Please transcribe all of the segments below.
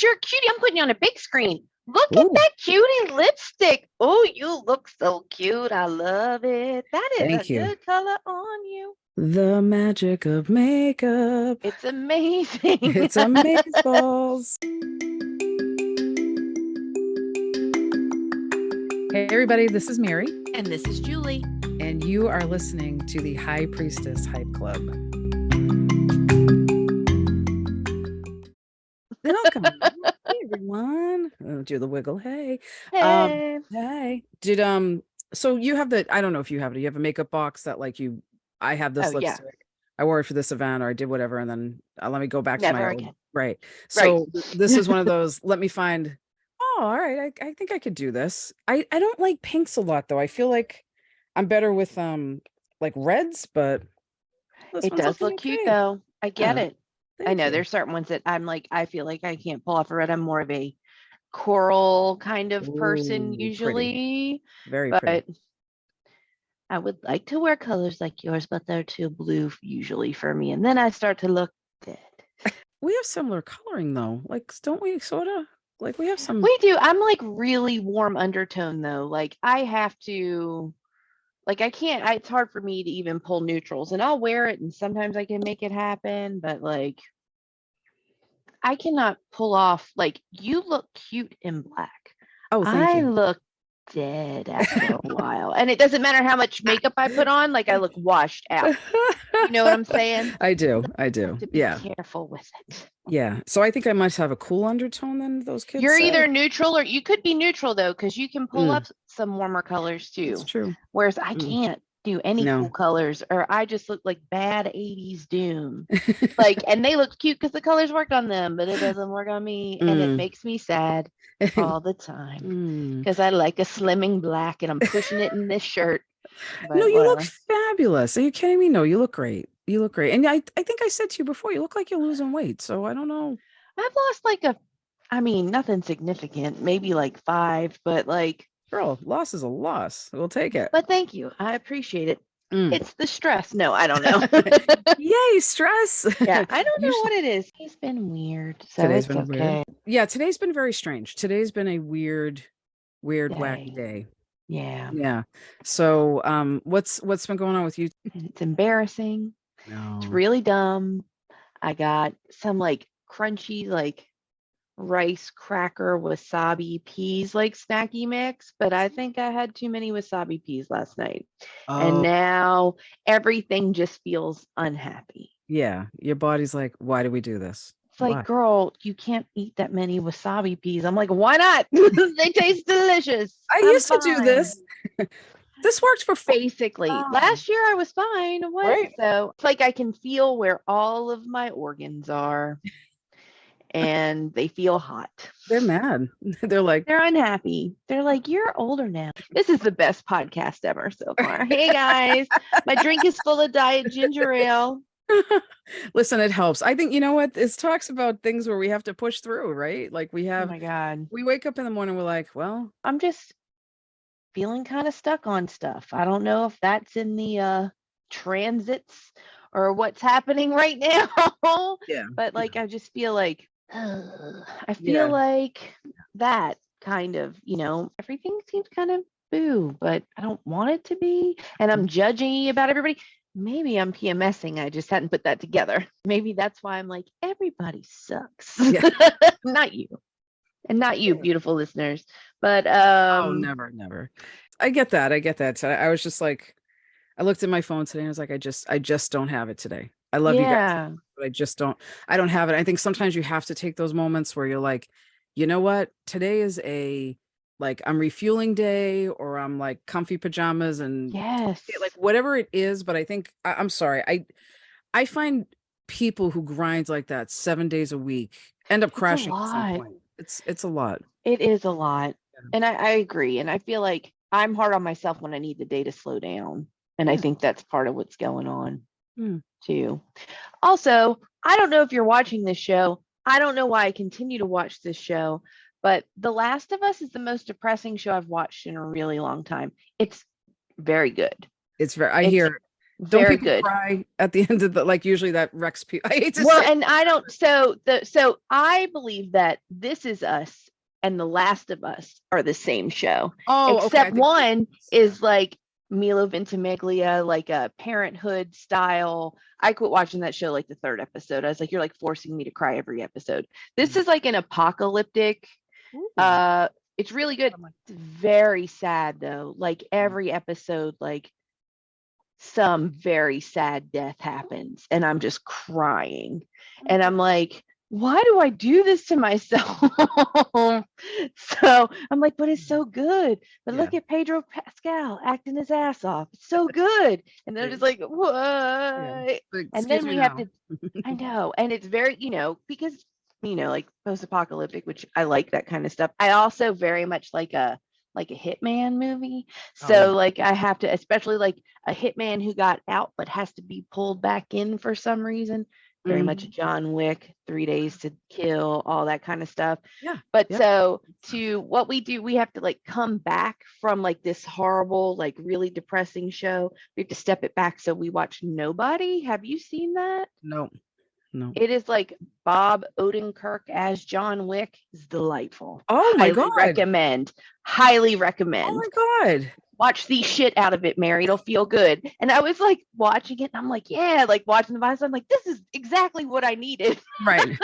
you're a cutie. I'm putting you on a big screen. Look at Ooh, that cutie lipstick. Oh, you look so cute. I love it. That is a thank you. good color on you. The magic of makeup. It's amazing. It's amazeballs. Hey, everybody, this is Mary, And this is Julie. and you are listening to the High Priestess Hype Club. Welcome. Hey, everyone. Oh, do the wiggle. Hey. Hey. Hey. So you have I don't know if you have it. You have a makeup box that I have this Oh, yeah. lipstick. I wore it for this event or I did whatever. And then let me go back to my Never old, again. right. Right. So this is one of those, let me find, oh, all right. I think I could do this. I don't like pinks a lot though. I feel like I'm better with like reds, but this It one's does looking look cute, okay. though. I get Yeah, it. I thank know you. there's certain ones that I'm like, I feel like I can't pull off a red. I'm more of a coral kind of person Ooh, pretty. usually, Very pretty. but I would like to wear colors like yours, but they're too blue usually for me. And then I start to look dead. We have similar coloring though. Like, don't we sort of like we have some We do. I'm like really warm undertone though. Like I have to, like I can't, it's hard for me to even pull neutrals and I'll wear it and sometimes I can make it happen, but like I cannot pull off, like you look cute in black. oh, thank I you. look dead after a while. And it doesn't matter how much makeup I put on, like I look washed out. You know what I'm saying? I do. I You have do. to be Yeah. careful with it. Yeah. So I think I might have a cool undertone than those kids You're say. either neutral or you could be neutral though, because you can pull up Mm, some warmer colors that's too. true. Whereas I Mm, can't do any cool no. colors, or I just look like bad 80s Doom. Like, and they look cute because the colors work on them, but it doesn't work on me. And it Mm. makes me sad all the time Mm. because I like a slimming black and I'm pushing it in this shirt. No, But you look whatever. fabulous. Are you kidding me? No, you look great. You look great. And I think I said to you before, you look like you're losing weight. So I don't know. I've lost like I mean, nothing significant, maybe like 5, but like, Girl, loss is a loss. We'll take it. but thank you. I appreciate it. Mm. It's the stress. No, I don't know. Yay, stress. Yeah, I don't know Usually what it is. It's been weird, so today's it's been weird. okay. Yeah, today's been very strange. Today's been a weird, wacky Day. day. Yeah. Yeah. So, what's been going on with you? It's embarrassing. It's No. really dumb. I got some like crunchy, like rice cracker wasabi peas, like snacky mix, but I think I had too many wasabi peas last night. And Oh, now everything just feels unhappy. yeah. Your body's like, why do we do this? It's like, Why? girl, you can't eat that many wasabi peas. I'm like, why not? They taste delicious. I I'm used to do fine. this. This worked for Basically, fun. last year I was fine. What? Right? So it's like I can feel where all of my organs are and they feel hot. They're mad. They're like, They're unhappy. They're like, you're older now. This is the best podcast ever so far. Hey guys, my drink is full of diet ginger ale. listen, it helps. I think you know what? This talks about things where we have to push through, right? Like Oh my God. we wake up in the morning, we're like, well, I'm just feeling kind of stuck on stuff. I don't know if that's in the transits or what's happening right now. yeah, But yeah, like I just feel like I feel yeah. like that kind of, everything seems kind of boo, but I don't want it to be. And I'm judging about everybody. Maybe I'm PMSing. I just hadn't put that together. Maybe that's why I'm like, everybody sucks. Yeah. Not you. And not you, Yeah. beautiful listeners. But Oh, never, never. I get that. I get that. So I was just like, I looked at my phone today and I was like, I just don't have it today. I love you guys, yeah, but I don't have it. I think sometimes you have to take those moments where you're like, you know what? Today is like I'm refueling day or I'm like comfy pajamas and yes. like whatever it is. But I think I'm sorry. I find people who grind like that 7 days a week end up It's a crashing at some lot. point. It's a lot. It is a lot. And I agree. And I feel like I'm hard on myself when I need the day to slow down. And I Yeah. think that's part of what's going on Hmm. too. Also, I don't know if you're watching this show. I don't know why I continue to watch this show, but The Last of Us is the most depressing show I've watched in a really long time. It's very good. It's very, I It's hear Don't Very people good. cry at the end of the, like, usually that wrecks people. I hate to Well, say. and I don't, so I believe that This Is Us and The Last of Us are the same show, Oh, okay. I except think one is like Milo Ventimiglia, like a parenthood style. I quit watching that show like the third episode. I was like, you're like forcing me to cry every episode. This is like an apocalyptic, Ooh, uh, it's really good. I'm like, It's very sad though. Like every episode, like some very sad death happens and I'm just crying. oh my And God. I'm like, why do I do this to myself? So I'm like, but it's so good. But Yeah. look at Pedro Pascal acting his ass off. It's so good. And they're just like, Yeah. what? But And excuse then me we have now. to, I know. And it's very, because, like post apocalyptic, which I like that kind of stuff. I also very much like a hitman movie. Oh yeah. So like I have to, especially like a hitman who got out but has to be pulled back in for some reason. Very much Mhm. John Wick, 3 Days to Kill, all that kind of stuff. Yeah. But Yeah. so to what we do, we have to like come back from like this horrible, like really depressing show. We have to step it back. So we watch Nobody. Have you seen that? No. No. It is like Bob Odenkirk as John Wick is delightful. Oh my Highly God. recommend. Highly Oh recommend. my God. Watch the shit out of it, Mary. It'll feel good. And I was like watching it, and I'm like, yeah, like watching the vibes. I'm like, this is exactly what I needed. Right.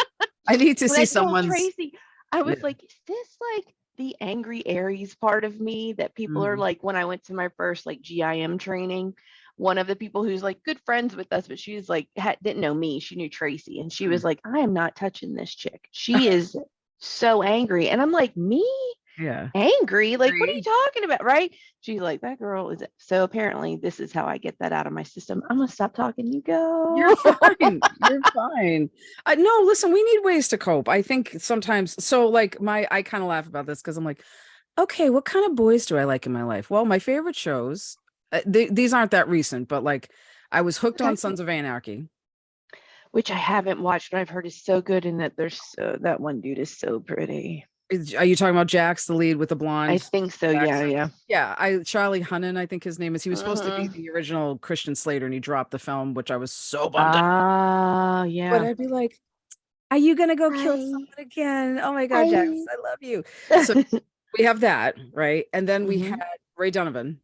I need to When see I told someone's. Tracy, I Yeah. was like, is this like the angry Aries part of me that people are Mhm. like when I went to my first like GIM training? One of the people who's like good friends with us, but she's like didn't know me. She knew Tracy, and she was Mhm. like, I am not touching this chick. She is so angry. And I'm like, me? Yeah. Angry? Like, what are you Agree. talking about? Right? She's like, that girl is. So apparently, this is how I get that out of my system. I'm gonna stop talking. You You're go. fine. You're fine. No, listen, we need ways to cope. I think sometimes, so like I kind of laugh about this because I'm like, okay, what kind of boys do I like in my life? Well, my favorite shows, these aren't that recent, but like I was hooked on Okay. Sons of Anarchy. Which I haven't watched, but I've heard is so good, and that there's that one dude is so pretty. Are you talking about Jax, the lead with the I blonde think so. Yeah, accent? yeah. Yeah, Charlie Hunnam, I think his name is. He was supposed to be Mhm. the original Christian Slater, and he dropped the film, which I was so bummed out. Ah, But yeah. I'd be like, "Are you gonna go kill I, someone again? Oh my God, Jax, I. I love you." So we have that, right? And then we had Hmm. Ray Donovan,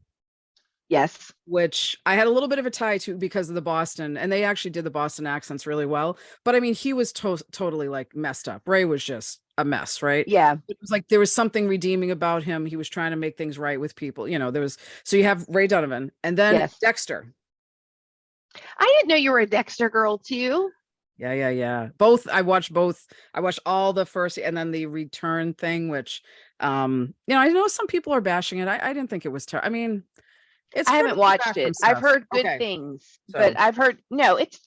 Yes. which I had a little bit of a tie to because of the Boston, and they actually did the Boston accents really well. But I mean, he was totally like messed up. Ray was just a mess, right? Yeah. It was like there was something redeeming about him. He was trying to make things right with people. There was, so you have Ray Donovan and then Yes. Dexter. I didn't know you were a Dexter girl too. Yeah, yeah, yeah. Both I watched both. I watched all the first and then the return thing, which I know some people are bashing it. I didn't think it was terrible. I mean, it's I hard haven't to come watched back from it. I've stuff. heard good Okay. things, but So, I've heard no, it's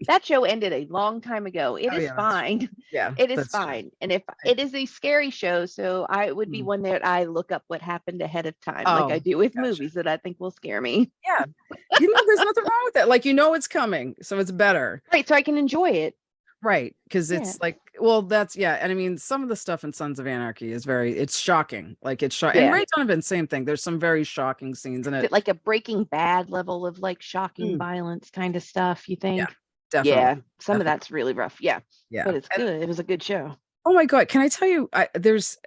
that show ended a long time ago. It oh is yeah, that's true. fine. Yeah, It is that's true. fine. And if I, it is a scary show, so I would be mm. one that I look up what happened ahead of time, like I Oh, do with gotcha. movies that I think will scare me. Yeah. There's nothing wrong with that. Like, it's coming, so it's better. Right. So I can enjoy it. Right. Because Yeah. it's like, well, that's, yeah. And I mean, some of the stuff in Sons of Anarchy is it's shocking. Like, it's shocking. And Yeah. Ray Donovan, same thing. There's some very shocking scenes in Is it. it like a Breaking Bad level of like shocking Mm, violence kind of stuff, you yeah, think? definitely. Yeah. Some of Definitely. that's really rough. Yeah. Yeah. But it's And good. It was a good show. oh my God, can I tell you, there's,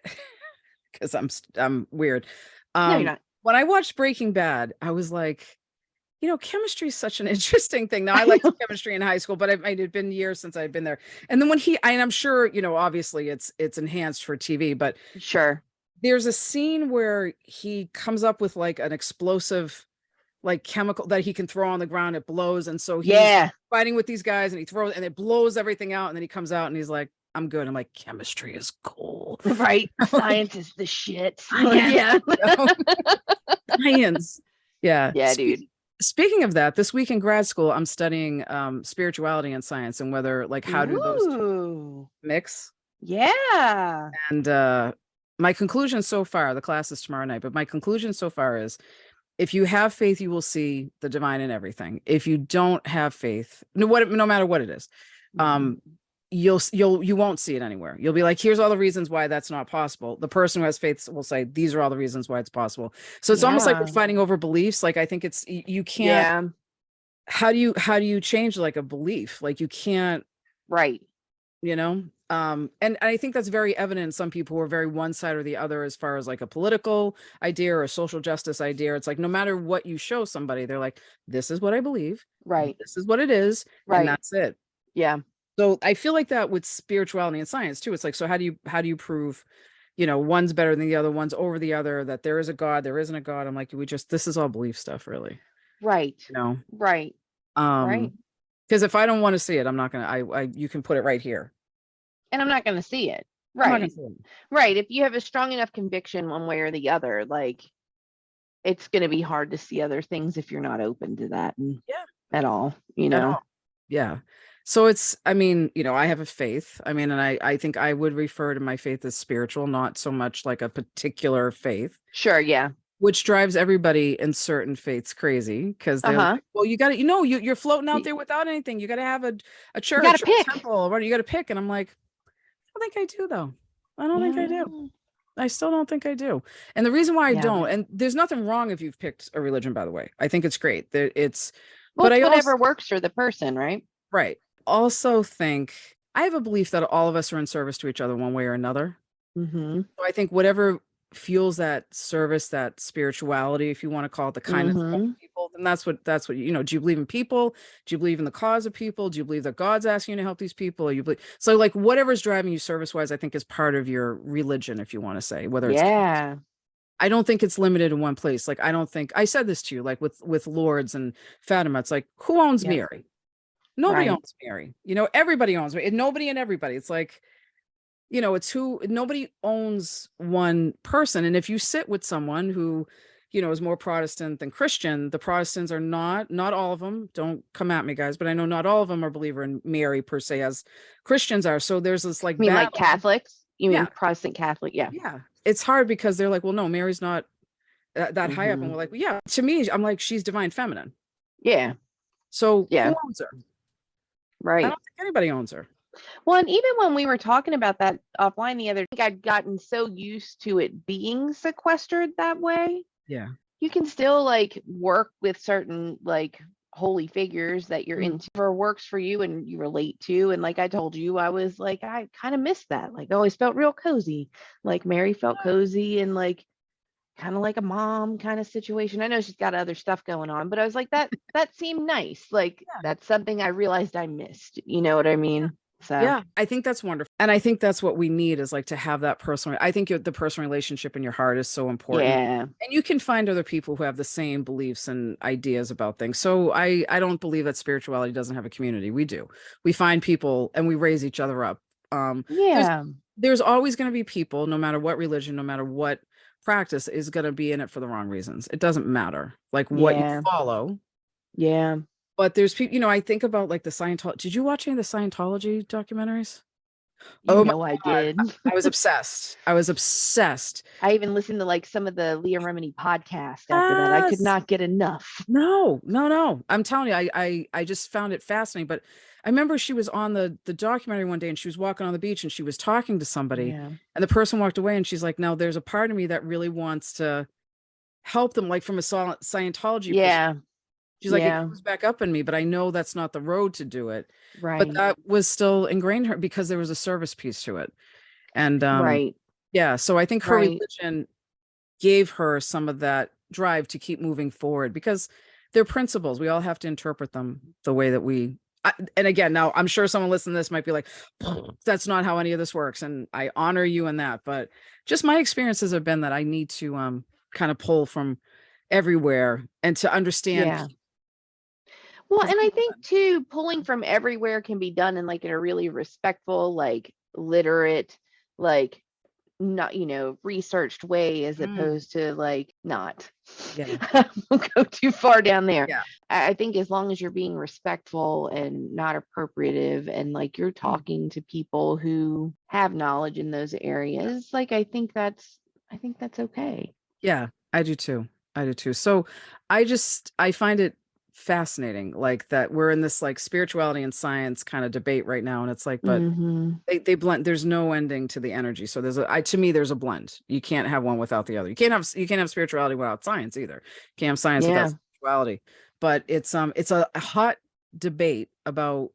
because I'm weird. No, you're Um, not. when I watched Breaking Bad, I was like, chemistry is such an interesting thing. Now, I I liked know. chemistry in high school, but it had been years since I'd been there. And then and I'm sure, obviously it's enhanced for TV, but Sure. there's a scene where he comes up with like an explosive, like chemical that he can throw on the ground. It blows. And so he's Yeah. fighting with these guys and he throws and it blows everything out. And then he comes out and he's like, I'm good. I'm like, chemistry is cool. Right. Science is the shit. Science. Yeah. Science. Yeah. Yeah, dude. Speaking of that, this week in grad school, I'm studying spirituality and science and whether like how do those two Ooh. mix? Yeah. And my conclusion so far, the class is tomorrow night, but my conclusion so far is if you have faith, you will see the divine in everything. If you don't have faith, no matter what it is, um, you won't see it anywhere. You'll be like, here's all the reasons why that's not possible. The person who has faith will say, these are all the reasons why it's possible. So it's almost like we're Yeah. fighting over beliefs. Like I think it's you can't Yeah. how do you change like a belief? Like you can't, Right. you know. And I think that's very evident in some people who are very one side or the other as far as like a political idea or a social justice idea. It's like no matter what you show somebody, they're like, this is what I believe, Right. this is what it is, and Right. that's it. Yeah. So I feel like that with spirituality and science too. It's like, so how do you prove, one's better than the other, one's over the other, that there is a God, there isn't a God? I'm like, this is all belief stuff, really. Right. You know? Right. Right. Because if I don't want to see it, I'm not gonna you can put it right here. And I'm not going to see it. I'm not gonna Right. see it. Right. If you have a strong enough conviction one way or the other, like it's going to be hard to see other things if you're not open to that Yeah. at all, At all. Yeah. So it's, I mean, I have a faith. I mean, and I think I would refer to my faith as spiritual, not so much like a particular faith, Sure. Yeah. which drives everybody in certain faiths crazy because they're Uh-huh. like, well, you got to, you're floating out there without anything. You got to have a You got church to or a pick. temple or you got to pick. And I'm like, I don't think I do though. I don't think I do. Yeah. I still don't think I do. And the reason why I Yeah. don't, and there's nothing wrong if you've picked a religion, by the way. I think it's great. It's, Well, but it's I also, whatever works for the person, right? right. Also think I have a belief that all of us are in service to each other one way or another. Mm-hmm. So I think whatever fuels that service, that spirituality, if you want to call it the kindness of Mm-hmm. people, then that's what, do you believe in people? Do you believe in the cause of people? Do you believe that God's asking you to help these people? Or you believe, so like whatever's driving you service wise, I think is part of your religion, if you want to say, whether it's, Yeah. I don't think it's limited in one place. Like, I don't think I said this to you, like with Lourdes and Fatima, it's like, who owns Yep. Mary? Nobody Right. owns Mary. Everybody owns Mary. Nobody and everybody. It's like, it's who, nobody owns one person. And if you sit with someone who, is more Protestant than Christian, the Protestants are not all of them. Don't come at me, guys, but I know not all of them are believer in Mary per se as Christians are. So there's this like I mean, like battle. Catholics? You Yeah. mean Protestant Catholic? Yeah. Yeah. It's hard because they're like, well, no, Mary's not that high up. And Mm-hmm. we're like, well, yeah, to me, I'm like, she's divine feminine. Yeah. So Yeah. who owns her? I Right. don't think anybody owns her. Well, and even when we were talking about that offline the other day, I'd gotten so used to it being sequestered that way. Yeah. You can still like work with certain like holy figures that you're into or works for you and you relate to. And like I told you, I was like, I kind of missed that. Like I always felt real cozy. Like Mary felt cozy and like kind of like a mom kind of situation. I know she's got other stuff going on, but I was like, that seemed nice. Like Yeah. that's something I realized I missed. You know what I mean? So Yeah, I think that's wonderful. And I think that's what we need is like to have that personal. I think the personal relationship in your heart is so important. yeah. And you can find other people who have the same beliefs and ideas about things. So I don't believe that spirituality doesn't have a community. We do. We find people and we raise each other up. Yeah. There's always going to be people, no matter what religion, no matter what practice, is going to be in it for the wrong reasons. It doesn't matter like what you Yeah. follow. Yeah. But there's people, I think about like the Scientology. Did you watch any of the Scientology documentaries? You Oh my know I God. did. I was obsessed. I was obsessed. I even listened to like some of the Leah Remini podcast after that. I could Yes. not get enough. No. I'm telling you, I just found it fascinating. But I remember she was on the documentary one day and she was walking on the beach and she was talking to somebody Yeah. and the person walked away and she's like, now there's a part of me that really wants to help them, like from a Scientology perspective. Yeah. She's like, it Yeah. comes back up in me, but I know that's not the road to do it. But Right. that was still ingrained in her because there was a service piece to it. And Right. yeah, so I think her Right. religion gave her some of that drive to keep moving forward because they're principles. We all have to interpret them the way that and again, now I'm sure someone listening to this might be like, that's not how any of this works. And I honor you in that. But just my experiences have been that I need to kind of pull from everywhere and to understand. Yeah. Well, and I think too, pulling from everywhere can be done in like in a really respectful, like literate, like not, researched way as opposed to like not. Yeah. Won't go too far down there. Yeah. I think as long as you're being respectful and not appropriative and like you're talking to people who have knowledge in those areas, like I think that's okay. Yeah, I do too. So I find it fascinating, like that we're in this like spirituality and science kind of debate right now. And it's like, but they blend, there's no ending to the energy. So to me, there's a blend. You can't have one without the other. You can't have spirituality without science either. You can't have science without spirituality. but it's a hot debate about,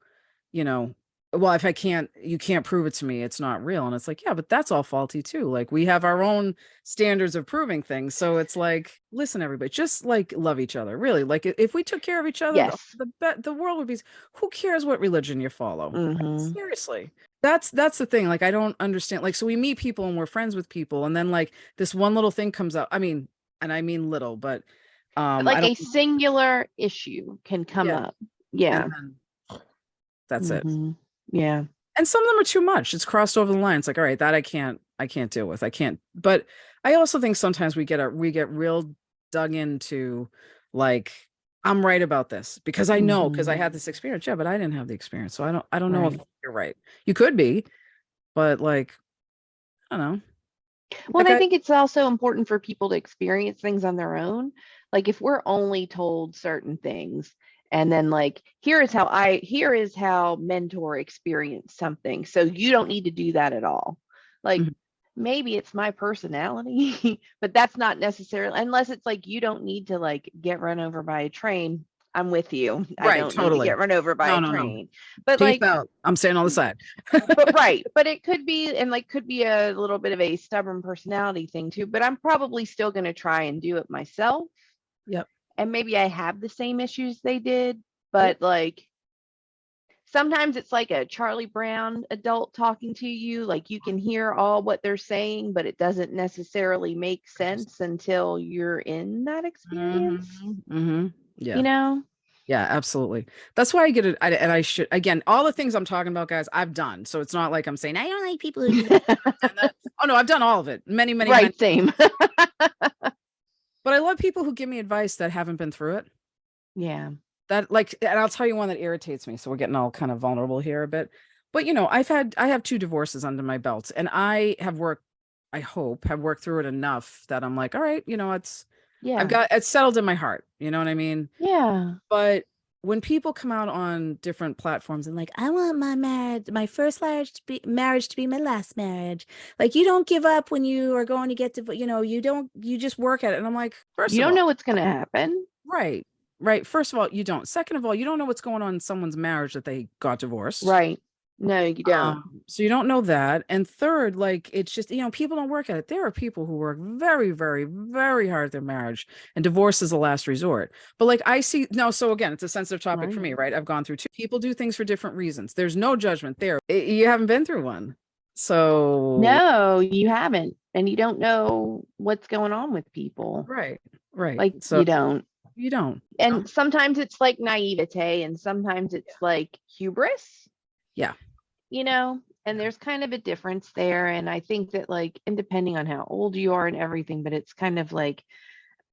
you know, well, if you can't prove it to me, it's not real. And it's like, yeah, but that's all faulty too. Like we have our own standards of proving things. So it's like, listen, everybody, just like love each other. Really. Like if we took care of each other, Yes. the world would be, who cares what religion you follow? Right? Mm-hmm. Seriously. That's the thing. Like I don't understand. Like, so we meet people and we're friends with people, and then like this one little thing comes up. I mean, and I mean little, but I Like don't, a singular issue can come yeah. up. Yeah. And then that's it. Mm-hmm. Yeah. And some of them are too much. It's crossed over the line. It's like, all right, that I can't deal with. I can't. But I also think sometimes we get real dug into, like, I'm right about this because I know, because I Mm-hmm. had this experience. Yeah, but I didn't have the experience. So I don't know if Right. you're right. You could be, but like, I don't know. Well, and Like I I think it's also important for people to experience things on their own. Like if we're only told certain things and then like here is how mentor experienced something. So you don't need to do that at all. Like Mhm. maybe it's my personality, but that's not necessarily unless it's like you don't need to like get run over by a train. I'm with you. I Right, don't need to totally. get run over by No, a no, no. train. But Peace like out. I'm staying on the side. but right, but it could be and like could be a little bit of a stubborn personality thing too, but I'm probably still going to try and do it myself, Yep. and maybe I have the same issues they did, Yep. but like sometimes it's like a Charlie Brown adult talking to you, like you can hear all what they're saying but it doesn't necessarily make sense until you're in that experience, Yeah. you know. Yeah, absolutely. That's why I get it. And I should, again, all the things I'm talking about, guys, I've done. So it's not like I'm saying, I don't like people who do that. I've done that. Oh, no, I've done all of it. Many, many, many. Right, same. But I love people who give me advice that haven't been through it. Yeah. That, like, and I'll tell you one that irritates me. So we're getting all kind of vulnerable here a bit. But, I have 2 divorces under my belt, and I hope, have worked through it enough that I'm like, all right, Yeah. it's settled in my heart. You know what I mean? Yeah. But when people come out on different platforms and like, I want my first marriage to be my last marriage. Like, you don't give up when you are going to get to, you just work at it. And I'm like, first You of don't all, know what's going to happen. right, right. First of all, you don't. Second of all, you don't know what's going on in someone's marriage that they got divorced. Right. No, you don't. So you don't know that. And third, like, it's just, people don't work at it. There are people who work very, very, very hard at their marriage, and divorce is the last resort. But like I see no, so again, it's a sensitive topic for Right. me, right? I've gone through two. People do things for different reasons. There's no judgment there. You haven't been through one. So No, you haven't. And you don't know what's going on with people. right, right. Like So you don't. you don't. And sometimes it's like naivete and sometimes it's like hubris, Yeah. and there's kind of a difference there. And I think that like, and depending on how old you are and everything, but it's kind of like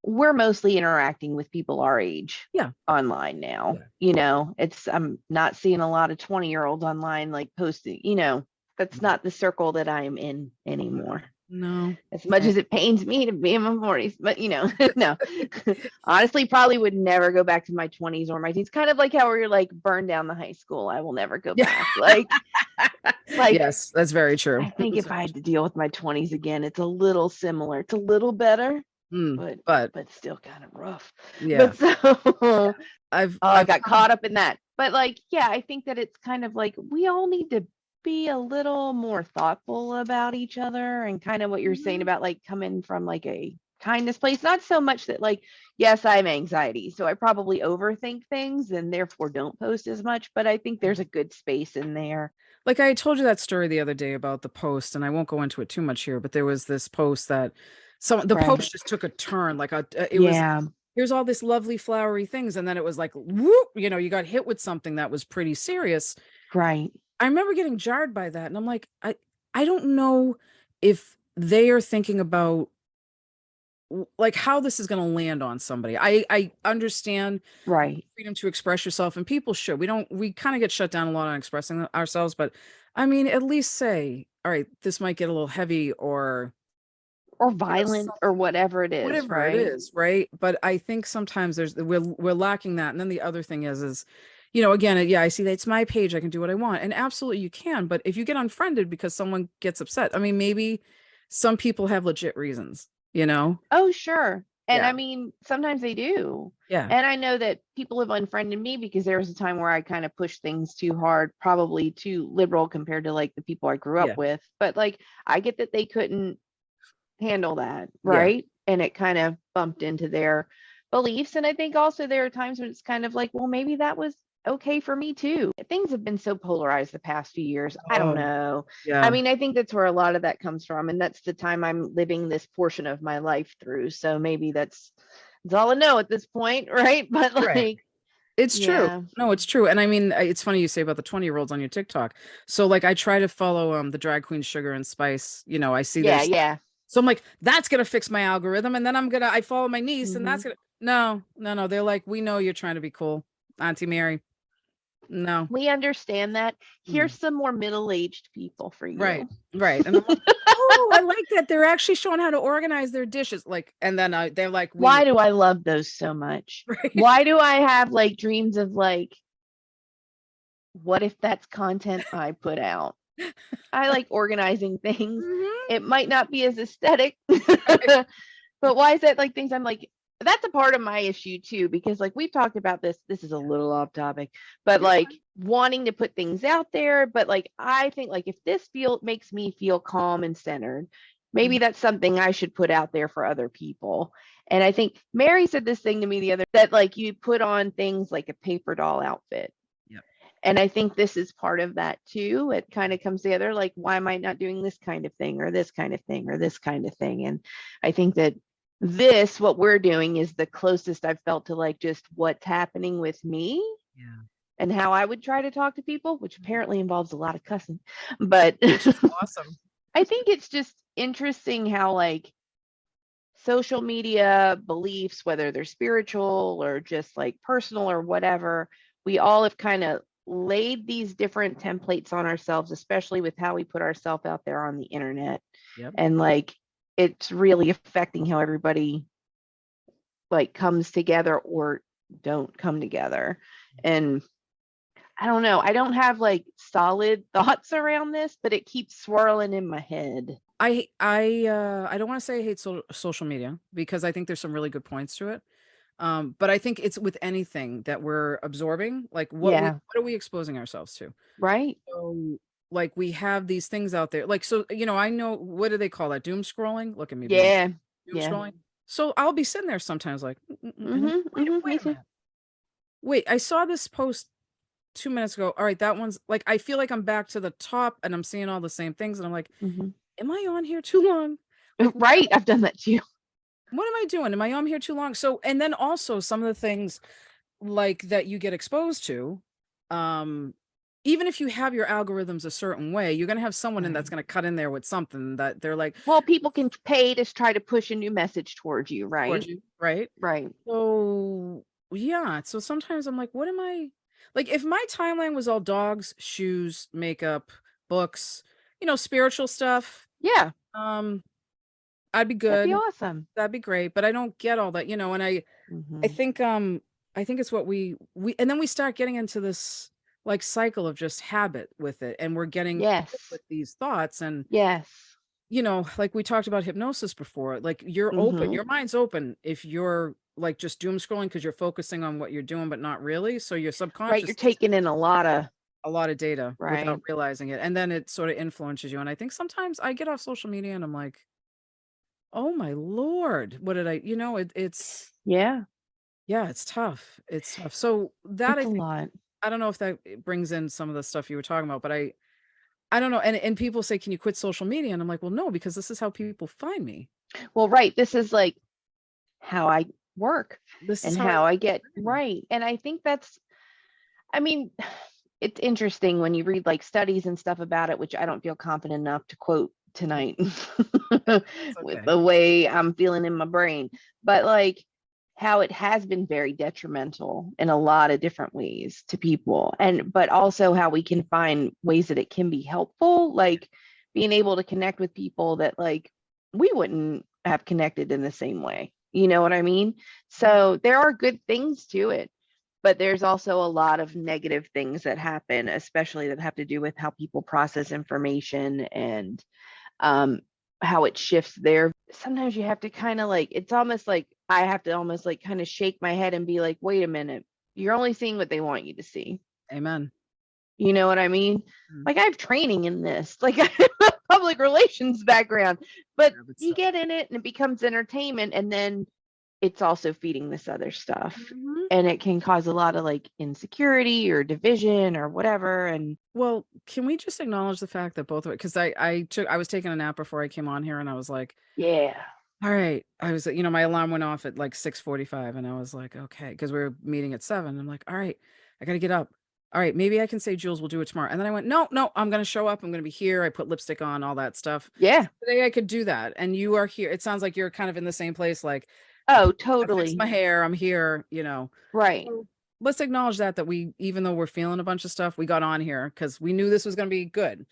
we're mostly interacting with people our age Yeah. online now. Yeah. I'm not seeing a lot of 20-year-olds online like posting, that's not the circle that I am in anymore. No. As much as it pains me to be in my 40s, but no. Honestly, probably would never go back to my 20s or my teens. Kind of like how you're like burn down the high school. I will never go back. Like Yes, that's very true. I think if I had to deal with my 20s again, it's a little similar. It's a little better, but still kind of rough. Yeah. But so I I've got caught up in that. But like, yeah, I think that it's kind of like we all need to be a little more thoughtful about each other, and kind of what you're saying about like coming from like a kindness place. Not so much that like, yes, I have anxiety, so I probably overthink things and therefore don't post as much, but I think there's a good space in there. Like I told you that story the other day about the post, and I won't go into it too much here, but there was this post that the Right. post just took a turn. Like it was, Yeah. here's all this lovely flowery things, and then it was like, whoop, you got hit with something that was pretty serious. Right. I remember getting jarred by that, and I'm like, I don't know if they are thinking about like how this is going to land on somebody. I understand Right. freedom to express yourself, and people should. We kind of get shut down a lot on expressing ourselves, but I mean, at least say, all right, this might get a little heavy or violent or whatever it is, whatever it right? is, right? But I think sometimes we're lacking that. And then the other thing is again, yeah, I see that it's my page, I can do what I want, and absolutely you can. But if you get unfriended because someone gets upset, I mean, maybe some people have legit reasons. Oh, sure. And Yeah. I mean, sometimes they do. Yeah. And I know that people have unfriended me because there was a time where I kind of pushed things too hard, probably too liberal compared to like the people I grew up Yeah. with. But like, I get that they couldn't handle that, Yeah. right? And it kind of bumped into their beliefs. And I think also there are times when it's kind of like, well, maybe that was okay for me too. Things have been so polarized the past few years. I don't Oh, know. I yeah. mean, I think that's where a lot of that comes from. And that's the time I'm living this portion of my life through. So maybe that's all I know at this point, right? But Right. like, It's true. yeah, No, it's true. And I mean, it's funny you say about the 20-year-olds on your TikTok. So like I try to follow the drag queen Sugar and Spice. I see their yeah, stuff. yeah. So I'm like, that's gonna fix my algorithm. And then I follow my niece and Hmm. that's gonna no, no, no. They're like, we know you're trying to be cool, Auntie Mary. No. We understand that. Here's Mm. some more middle-aged people for Right. you. Right. And I'm like, oh, I like that. They're actually showing how to organize their dishes. Like, and then they're like, we Why do I love those so much? right. Why do I have like dreams of like, what if that's content I put out? I like organizing things. Mhm. It might not be as aesthetic, Right. but why is that like things I'm like, that's a part of my issue too, because like we've talked about this. This is a little off topic, but You're like fine. wanting to put things out there. But like, I think like if this feel makes me feel calm and centered, maybe Mhm. that's something I should put out there for other people. And I think Mary said this thing to me the other that like you put on things like a paper doll outfit. Yep. And I think this is part of that too. It kind of comes together like, why am I not doing this kind of thing or this kind of thing or this kind of thing? And I think that what we're doing is the closest I've felt to like just what's happening with me Yeah. and how I would try to talk to people, which apparently involves a lot of cussing. But Which is awesome. I think it's just interesting how like social media beliefs, whether they're spiritual or just like personal or whatever, we all have kind of laid these different templates on ourselves, especially with how we put ourselves out there on the internet. Yep. And like it's really affecting how everybody like comes together or don't come together. And I don't know, I don't have like solid thoughts around this, but it keeps swirling in my head. I don't want to say I hate social media because I think there's some really good points to it. But I think it's with anything that we're absorbing, like Yeah, what are we exposing ourselves to? right. So like we have these things out there. Like so, I know what do they call that? Doom scrolling? Look at me being Yeah, doom yeah. scrolling. So I'll be sitting there sometimes like, and I'm Mm-hmm, mm-hmm, wait me a too. minute. Wait, I saw this post 2 minutes ago. All right, that one's like I feel like I'm back to the top and I'm seeing all the same things, and I'm like, Mm-hmm. am I on here too long? Like Right, I've done that too. what am I doing? Am I on here too long? So, and then also some of the things like that you get exposed to, um, even if you have your algorithms a certain way, you're gonna have someone in that's Right. gonna cut in there with something that they're like Well, people can pay to try to push a new message towards you, towards right? you, right? Right. So yeah, so sometimes I'm like, what am I like if my timeline was all dogs, shoes, makeup, books, spiritual stuff, Yeah, um, I'd be that'd be good. awesome. That'd be great, but I don't get all that, and I Hmm. think I think it's what we and then we start getting into this like cycle of just habit with it and we're getting Yes. with these thoughts and Yes. like we talked about hypnosis before, like you're open, Hmm. your mind's open if you're like just doom scrolling because you're focusing on what you're doing but not really. So your Right. subconscious You're is taking in a lot of, a lot of data without right. realizing it. And then it sort of influences you. And I think sometimes I get off social media and I'm like, oh my Lord, what did it's Yeah, yeah, it's tough. It's tough. So that it's I a think lot. I don't know if that brings in some of the stuff you were talking about, but I don't know. And people say, "Can you quit social media?" And I'm like, "Well, no, because this is how people find me. Well, right. This is like how I work This is and how I how make I a get living." right. And I think that's, I mean, it's interesting when you read like studies and stuff about it, which I don't feel confident enough to quote tonight That's with okay. the way I'm feeling in my brain, but like how it has been very detrimental in a lot of different ways to people. And, but also how we can find ways that it can be helpful, like being able to connect with people that like we wouldn't have connected in the same way. You know what I mean? Yeah. So there are good things to it, but there's also a lot of negative things that happen, especially that have to do with how people process information and um, how it shifts their. Sometimes you have to kind of like, it's almost like I have to almost like kind of shake my head and be like, wait a minute, you're only seeing what they want you to see. Amen. You know what I mean? Mm. Like I have training in this, like I have a public relations background, but Yeah, but you still. get in it and it becomes entertainment, and then it's also feeding this other stuff. Mhm. And it can cause a lot of like insecurity or division or whatever. And Well, can we just acknowledge the fact that both of it, because I was taking a nap before I came on here and I was like, yeah, all right. I was, my alarm went off at like 6:45 and I was like, okay, because we were meeting at 7. I'm like, all right, I gotta get up. All right, maybe I can say Jules will do it tomorrow. And then I went, no, no, I'm gonna show up. I'm gonna be here. I put lipstick on, all that stuff. yeah. Today I could do that. And you are here. It sounds like you're kind of in the same place. Like Oh, I fixed totally. my hair. I'm here, Right. So let's acknowledge that we, even though we're feeling a bunch of stuff, we got on here because we knew this was gonna be good,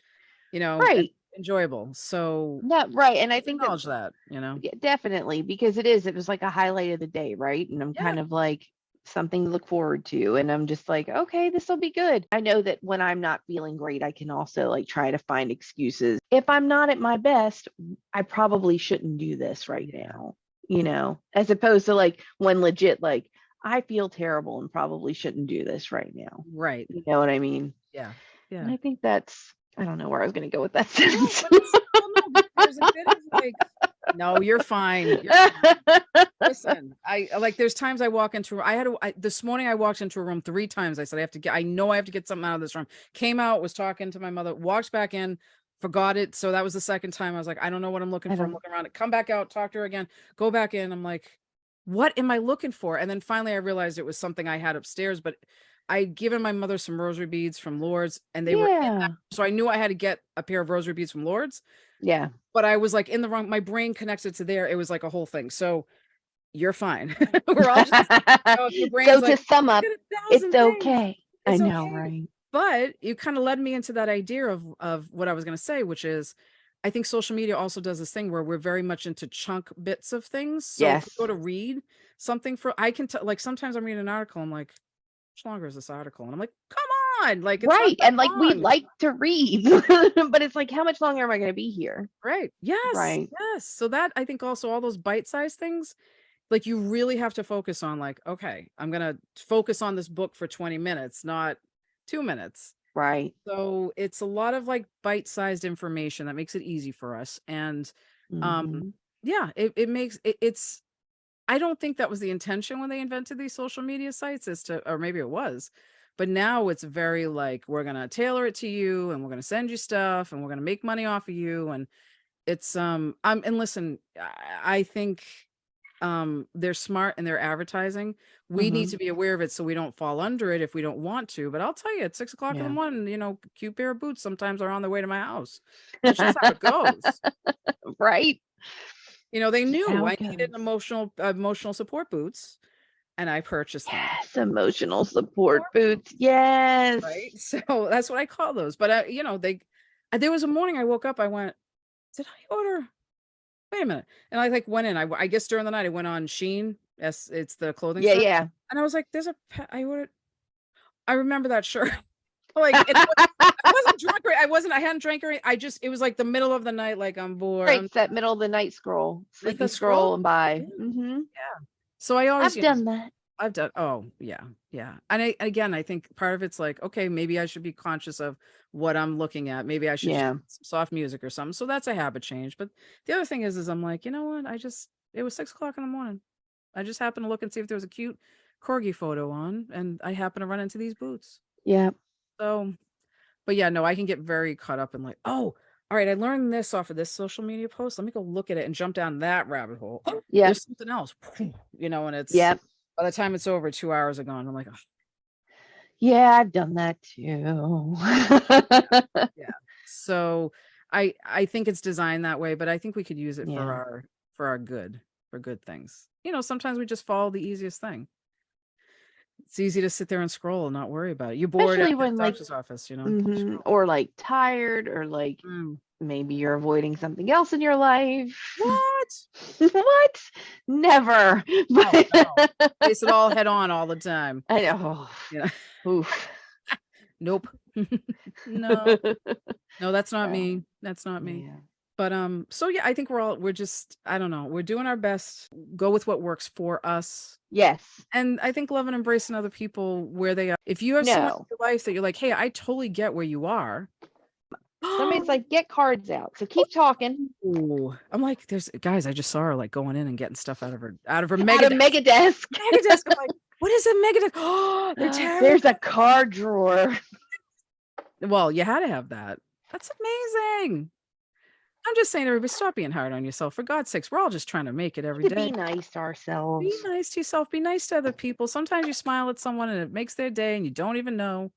and Right. enjoyable. So No, right. And I let's think that acknowledge that. yeah, definitely, because it was like a highlight of the day, right? And I'm Yeah. kind of like something to look forward to. And I'm just like, okay, this will be good. I know that when I'm not feeling great, I can also like try to find excuses. If I'm not at my best, I probably shouldn't do this right Yeah. now, as opposed to like when legit, like, I feel terrible and probably shouldn't do this right now. Right. You know what I mean? Yeah. And Yeah. I think I don't know where I was going to go with that No, sentence. but it's well, no, but there's a bit of like, no, you're fine. You're fine. Listen, there's times I walk into this morning I walked into a room 3 times. I said I know I have to get something out of this room. Came out, was talking to my mother, walked back in, forgot it. So that was the second time. I was like, I don't know what I'm looking I for. I'm don't, looking around it. Come back out, talk to her again, go back in. I'm like, what am I looking for? And then finally I realized it was something I had upstairs, but I'd given my mother some rosary beads from Lourdes and they were in that. yeah. So I knew I had to get a pair of rosary beads from Lourdes, Yeah. but I was like in the wrong, my brain connected to there. It was like a whole thing. So you're fine. We're all just, your So brain's to like, sum up, "Look at it's 1,000 things. okay. I It's know, okay." right? But you kind of led me into that idea of what I was going to say, which is I think social media also does this thing where we're very much into chunk bits of things. So if we Yes. go to read something I can tell, like sometimes I'm reading an article, I'm like, how much longer is this article? And I'm like, come on, like it's not Right. that And like we long. like to read, but it's like, how much longer am I going to be here? Right. Yes. Right. Yes. So that I think also all those bite-sized things, like you really have to focus on like, okay, I'm going to focus on this book for 20 minutes, not 2 minutes. Right. So it's a lot of like bite-sized information that makes it easy for us. And Hmm. yeah, it makes it's I don't think that was the intention when they invented these social media sites or maybe it was, but now it's very like, we're going to tailor it to you and we're going to send you stuff and we're going to make money off of you. And it's, and listen, I think, they're smart in their advertising. We need Hmm. to be aware of it so we don't fall under it if we don't want to. But I'll tell you, at 6 o'clock in the Yeah. morning, cute pair of boots sometimes are on their way to my house. That's just how it goes. Right. They Just knew how I it needed goes. emotional support boots, and I purchased them. Yes. Emotional support boots. Yes. Right? So that's what I call those. But there was a morning I woke up, I went, did I order? Wait a minute. And I like went in. I guess during the night I went on Shein. Yes, it's the clothing Yeah. store. Yeah. And I was like, I ordered. I remember that shirt. Like I wasn't drunk. I hadn't drank or it was like the middle of the night. Like I'm bored. Right. It's that middle of the night scroll, Like sleepy the scroll. scroll and by. Yeah. Hmm. So I always, I've done that. I've done. Oh, yeah. Yeah. And again, I think part of it's like, okay, maybe I should be conscious of what I'm looking at. Maybe I should just Yeah. put some soft music or something. So that's a habit change. But the other thing is I'm like, you know what? It was 6 o'clock in the morning. I just happened to look and see if there was a cute corgi photo on, and I happened to run into these boots. Yeah. So, but yeah, no, I can get very caught up in like, oh, all right, I learned this off of this social media post. Let me go look at it and jump down that rabbit hole. Yeah. There's something else, and it's, Yep. by the time it's over, 2 hours are gone. I'm like, oh. Yeah, I've done that too. Yeah. So I think it's designed that way, but I think we could use it Yeah. for our good, for good things. Sometimes we just follow the easiest thing. It's easy to sit there and scroll and not worry about it. You're bored at Especially the when like, doctor's office, or like tired, or like Mm. maybe you're avoiding something else in your life. What? What? Never. Oh, no. Face it all head on all the time. I know. Yeah. Oof. Nope. No, that's not Well, me. That's not me. yeah. But so yeah, I think we're just, I don't know, we're doing our best, go with what works for us. Yes. And I think love and embracing other people where they are. If you have someone in No. your life that you're like, hey, I totally get where you are. Somebody's like, get cards out. So keep talking. Ooh, I'm like, there's guys, I just saw her like going in and getting stuff out of her Out mega of Mega Desk. mega desk. I'm like, what is a mega desk? Oh, they're terrible. There's a card drawer. Well, you had to have that. That's amazing. I'm just saying, everybody, stop being hard on yourself. For God's sakes, we're all just trying to make it every To day. be nice to Be ourselves. nice to yourself. Be nice to other people. Sometimes you smile at someone and it makes their day and you don't even know.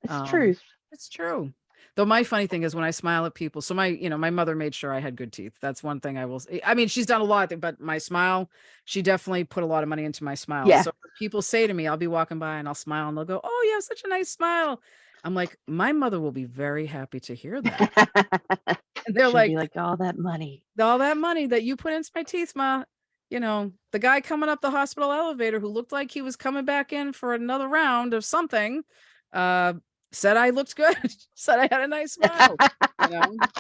It's truth. It's true. Though my funny thing is when I smile at people, so my mother made sure I had good teeth. That's one thing I will say. I mean, she's done a lot, but my smile, she definitely put a lot of money into my smile. Yeah. So when people say to me, I'll be walking by and I'll smile and they'll go, "Oh, you have such a nice smile." I'm like, my mother will be very happy to hear that. And they're She'll like, be like, all that money. all that money that you put into my teeth, Ma. The guy coming up the hospital elevator who looked like he was coming back in for another round of something, said I looked good, said I had a nice smile.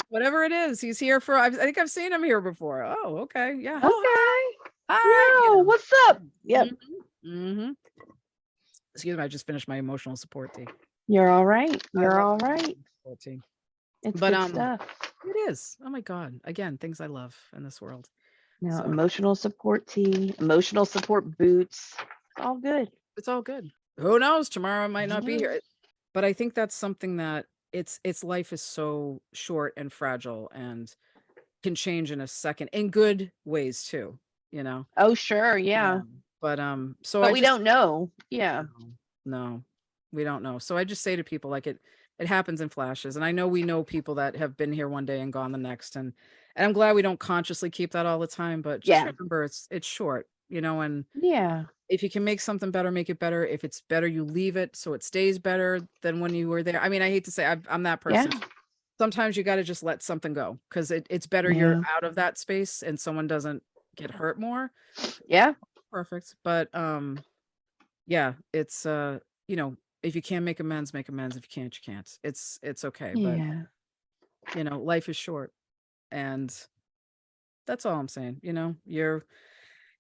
Whatever it is, he's here for, I think I've seen him here before. Oh, okay. Yeah. Okay. Oh, hi. Yo, what's up? Yep. Excuse me. I just finished my emotional support tea. You're all right. I You're love all my right. emotional support tea. It's But good stuff. it is. Oh my God. Again, things I love in this world. Now, So emotional support tea, emotional support boots. It's all good. it's all good. Who knows? Tomorrow I might not be here. But I think that's something that it's life is so short and fragile and can change in a second in good ways too, Oh, sure. Yeah. But so But I we just don't know. Yeah. no, we don't know. So I just say to people, like, it happens in flashes. And I know we know people that have been here one day and gone the next. And I'm glad we don't consciously keep that all the time, but just Yeah. remember it's short, and Yeah. if you can make something better, make it better. If it's better, you leave it so it stays better than when you were there. I mean, I hate to say I'm that person. Yeah. Sometimes you got to just let something go because it's better you're Yeah. out of that space and someone doesn't get hurt more. Yeah. Perfect. But yeah, it's if you can make amends, make amends. If you can't, you can't. It's okay. Yeah. But life is short. And that's all I'm saying.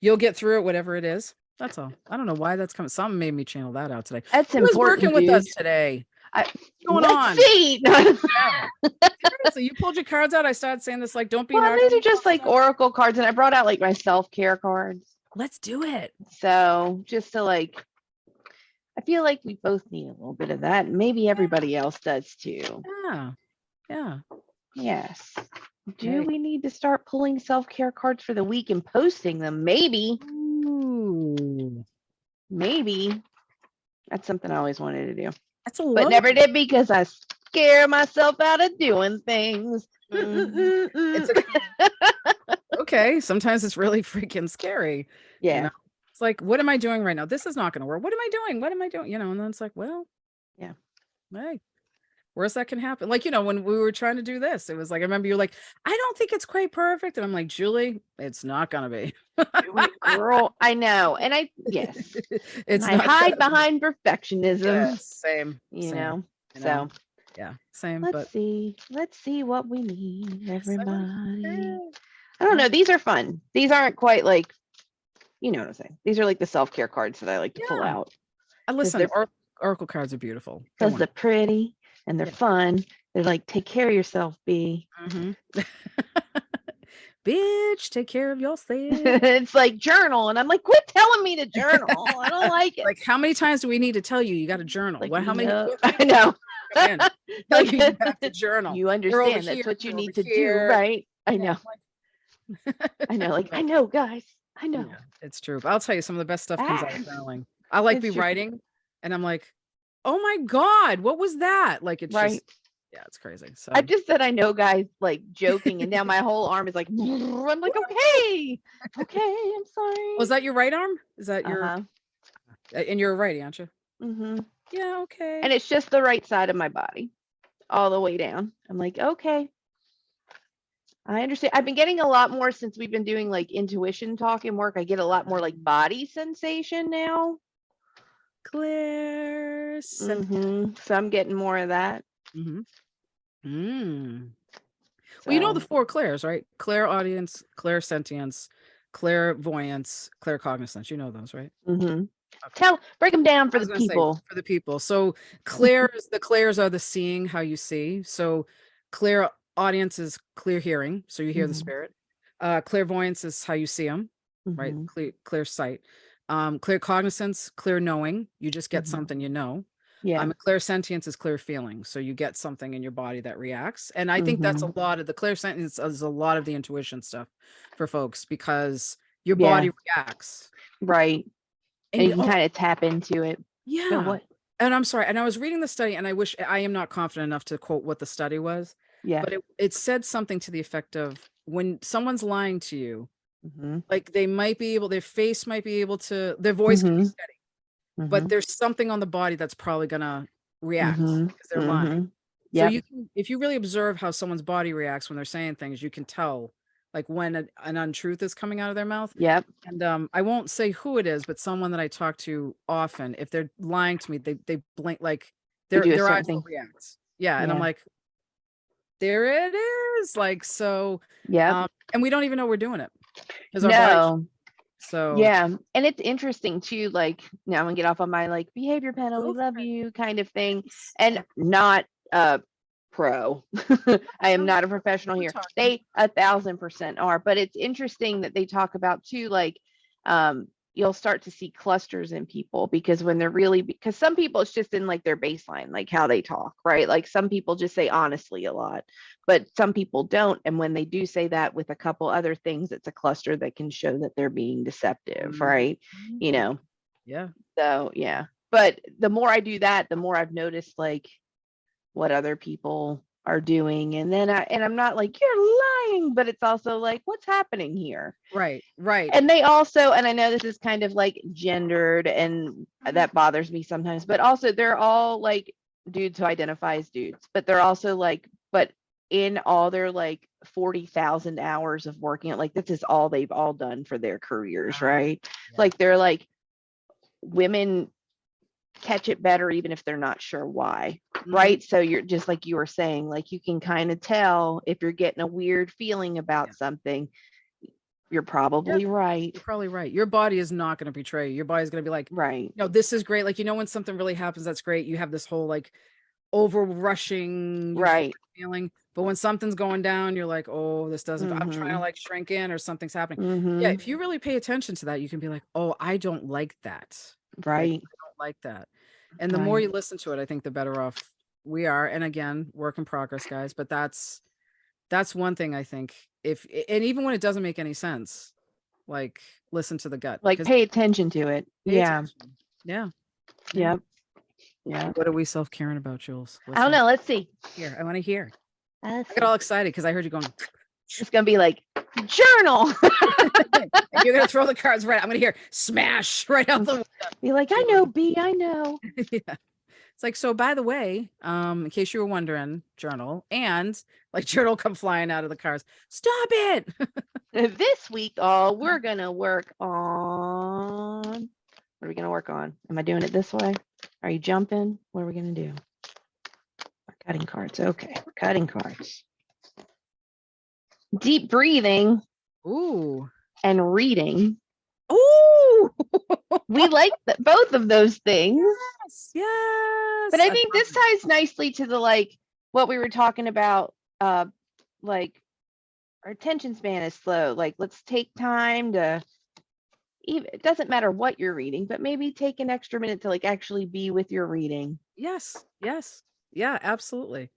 You'll get through it, whatever it is. That's all. I don't know why that's coming. Something made me channel that out today. That's Who was important, working with dude. us today? What's going Let's on? see. Seriously, you pulled your cards out. I started saying this, like, don't be Well, hard. these are just like oracle cards, and I brought out like my self-care cards. Let's do it. So just to I feel like we both need a little bit of that. And maybe everybody else does too. Yeah. Yeah. Yes. Do Hey. we need to start pulling self-care cards for the week and posting them? Maybe. Ooh. Maybe. That's something I always wanted to do. That's a but never did because I scare myself out of doing things. It's okay. Sometimes it's really freaking scary. Yeah. It's like, what am I doing right now? This is not going to work. What am I doing? What am I doing? And then it's like, well, yeah. Hey, worse that can happen. Like, when we were trying to do this, it was like, I remember you're like, I don't think it's quite perfect. And I'm like, Julie, it's not going to be. Girl, I know. And yes. It's I hide behind perfectionism. Yeah, same. So yeah, same. Let's see what we need, everybody. I don't Uh-huh. know. These are fun. These aren't quite like, you know what I'm saying. These are like the self-care cards that I like to pull out. Listen, oracle cards are beautiful. Because they're pretty and they're fun. They're like, take care of yourself, B. Bitch, take care of yourself. It's like journal. And I'm like, quit telling me to journal. I don't like it. Like, how many times do we need to tell you you got to journal? Like, how many? I know. Like, you have to journal. You understand that's what you need to do, right? I know. I know. Like, I know, guys. I know. Yeah, it's true. But I'll tell you, some of the best stuff comes out of journaling. I like be writing, and I'm like, oh my God, what was that? Like, it's just, yeah, it's crazy. So I just said I know, guys, like joking, and now my whole arm is like, I'm like, okay, I'm sorry. Was that your right arm? Is that your? And you're a righty, aren't you? Mm-hmm. Yeah, okay. And it's just the right side of my body, all the way down. I'm like, okay. I understand. I've been getting a lot more since we've been doing like intuition talk and work. I get a lot more like body sensation now. Clear. So I'm getting more of that. So Well, you know the So, 4 clairs, right? Clairaudience, clairsentience, clairvoyance, claircognizance. You know those, right? mhm. Okay. Break them down I for was the gonna say people. for the people. So the clairs are the seeing how you see. So clear audience is clear hearing, so you hear the Mhm, spirit. Clairvoyance is how you see them, right? mhm, Clear sight. Clear cognizance, clear knowing. You just get mhm. something you know. Yeah. Clear sentience is clear feeling. So you get something in your body that reacts. And I think that's a Mhm. lot of the clear sentience is a lot of the intuition stuff for folks because your Yeah. body reacts. Right. And And you can kind of tap into it. Go yeah. what? And I'm sorry. And I was reading the study, and I wish I am not confident enough to quote what the study was, Yeah. but it said something to the effect of when someone's lying to you, Mhm. like they might be able, their face might be able to, their voice could be Mhm. steady, but Mhm. there's something on the body that's probably gonna react Mhm. because they're lying. Mhm. So Yep. you can, if you really observe how someone's body reacts when they're saying things, you can tell like when an untruth is coming out of their mouth. Yep. And I won't say who it is, but someone that I talk to often, if they're lying to me, they blink like They do a their eyes certain will thing. react. Yeah. And I'm Yeah. like, there it is. Like so, Yep. and we don't even know we're doing it because our body. No. So Yeah. And it's interesting too, like now I'm gonna get off on my like behavior panel, we go love for it. you kind of thing. Yes. And not pro. I am No, not a professional we're here. talking. They 1,000% are, but it's interesting that they talk about too, like you'll start to see clusters in people because when they're really because some people it's just in like their baseline, like how they talk, right? Like some people just say honestly a lot, but some people don't. And when they do say that with a couple other things, it's a cluster that can show that they're being deceptive, Mhm. right? You know, Yeah. so yeah. But the more I do that, the more I've noticed like what other people are doing. And then I'm not like, you're lying, but it's also like, what's happening here? Right. Right. And they also, and I know this is kind of like gendered and that bothers me sometimes, but also they're all like dudes who identify as dudes, but they're also like, but in all their like 40,000 hours of working, like this is all they've all done for their careers, right? Yeah. Like they're like women catch it better even if they're not sure why, Mhm. right? So you're just like you were saying, like you can kind of tell if you're getting a weird feeling Yeah. about something, you're Yeah. probably right. You're probably right. Your body is not going to betray you. Your body's going to be like, Right. no, this is great. Like, when something really happens, that's great. You have this whole like over rushing euphoric Right. feeling. But when something's going down, you're like, oh, this doesn't, I'm trying to Mhm. like shrink in or something's happening. Yeah. Mhm. If you really pay attention to that, you can be like, oh, I don't like that. Like, Right. I don't like that. And the more Right. you listen to it, I think the better off we are. And again, work in progress, guys. But that's one thing I think if, and even when it doesn't make any sense, like listen to the gut Like because pay attention to it. pay Yeah. attention. Yeah. Yeah. Yep. Yeah. What are we self-caring about, Jules? I What's don't happening know. Let's see. here? I want to hear. Let's I got see. all excited because I heard you going, It's gonna be like journal. and you're gonna throw the cards right. I'm gonna hear smash right out the window. Be like, I know, B, I know. Yeah. It's like, so by the way, in case you were wondering, journal and like journal come flying out of the cars. Stop it. This week, we're gonna work on. What are we gonna work on? Am I doing it this way? Are you jumping? What are we gonna do? We're cutting cards. Okay, we're cutting cards. Deep breathing Ooh. and reading. Ooh. We like both of those things. Yes. Yes. But I That's think this ties nicely to the like what we were talking about, like our attention span is slow. Like let's take time to even it doesn't matter what you're reading, but maybe take an extra minute to like actually be with your reading. yes. Yes. Yeah, absolutely.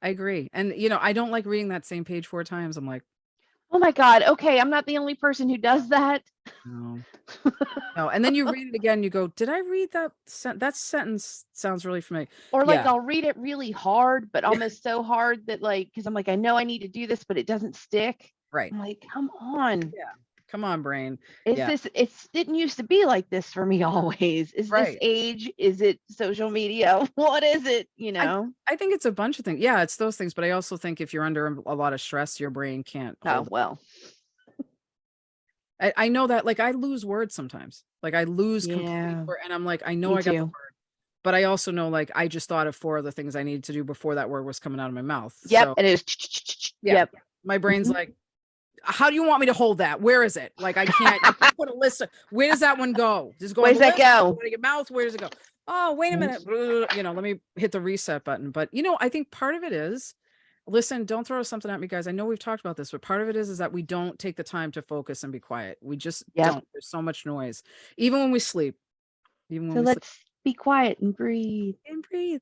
I agree. And I don't like reading that same page 4 times. I'm like, Oh my God. Okay, I'm not the only person who does that. no. No. And then you read it again, you go, did I read that that sentence sounds really familiar. Or like Yeah. I'll read it really hard, but Yeah. almost so hard that like because I'm like, I know I need to do this, but it doesn't stick. Right. I'm like, come on. Yeah. Come on, brain. Is Yeah. this it didn't used to be like this for me always. Is this Right. age? Is it social media? What is it? I I think it's a bunch of things. Yeah, it's those things, but I also think if you're under a lot of stress, your brain can't Oh hold it. well. I know that like I lose words sometimes. Like I lose complete Yeah, word and I'm like, I know me I got the too. word, but I also know like I just thought of 4 other things I needed to do before that word was coming out of my mouth. Yep. So And it was yeah. yep. My brain's Mhm. like, how do you want me to hold that? Where is it? Like, I can't you can't put a list of, where does that one go? Does it go on Where's the that list? Does it go? go to your mouth? Where does it go? Oh, wait a minute. Let me hit the reset button. But I think part of it is, listen, don't throw something at me, guys. I know we've talked about this, but part of it is that we don't take the time to focus and be quiet. We just Yep. don't. There's so much noise. Even when we sleep. Even when So we sleep. let's be quiet and breathe. And breathe.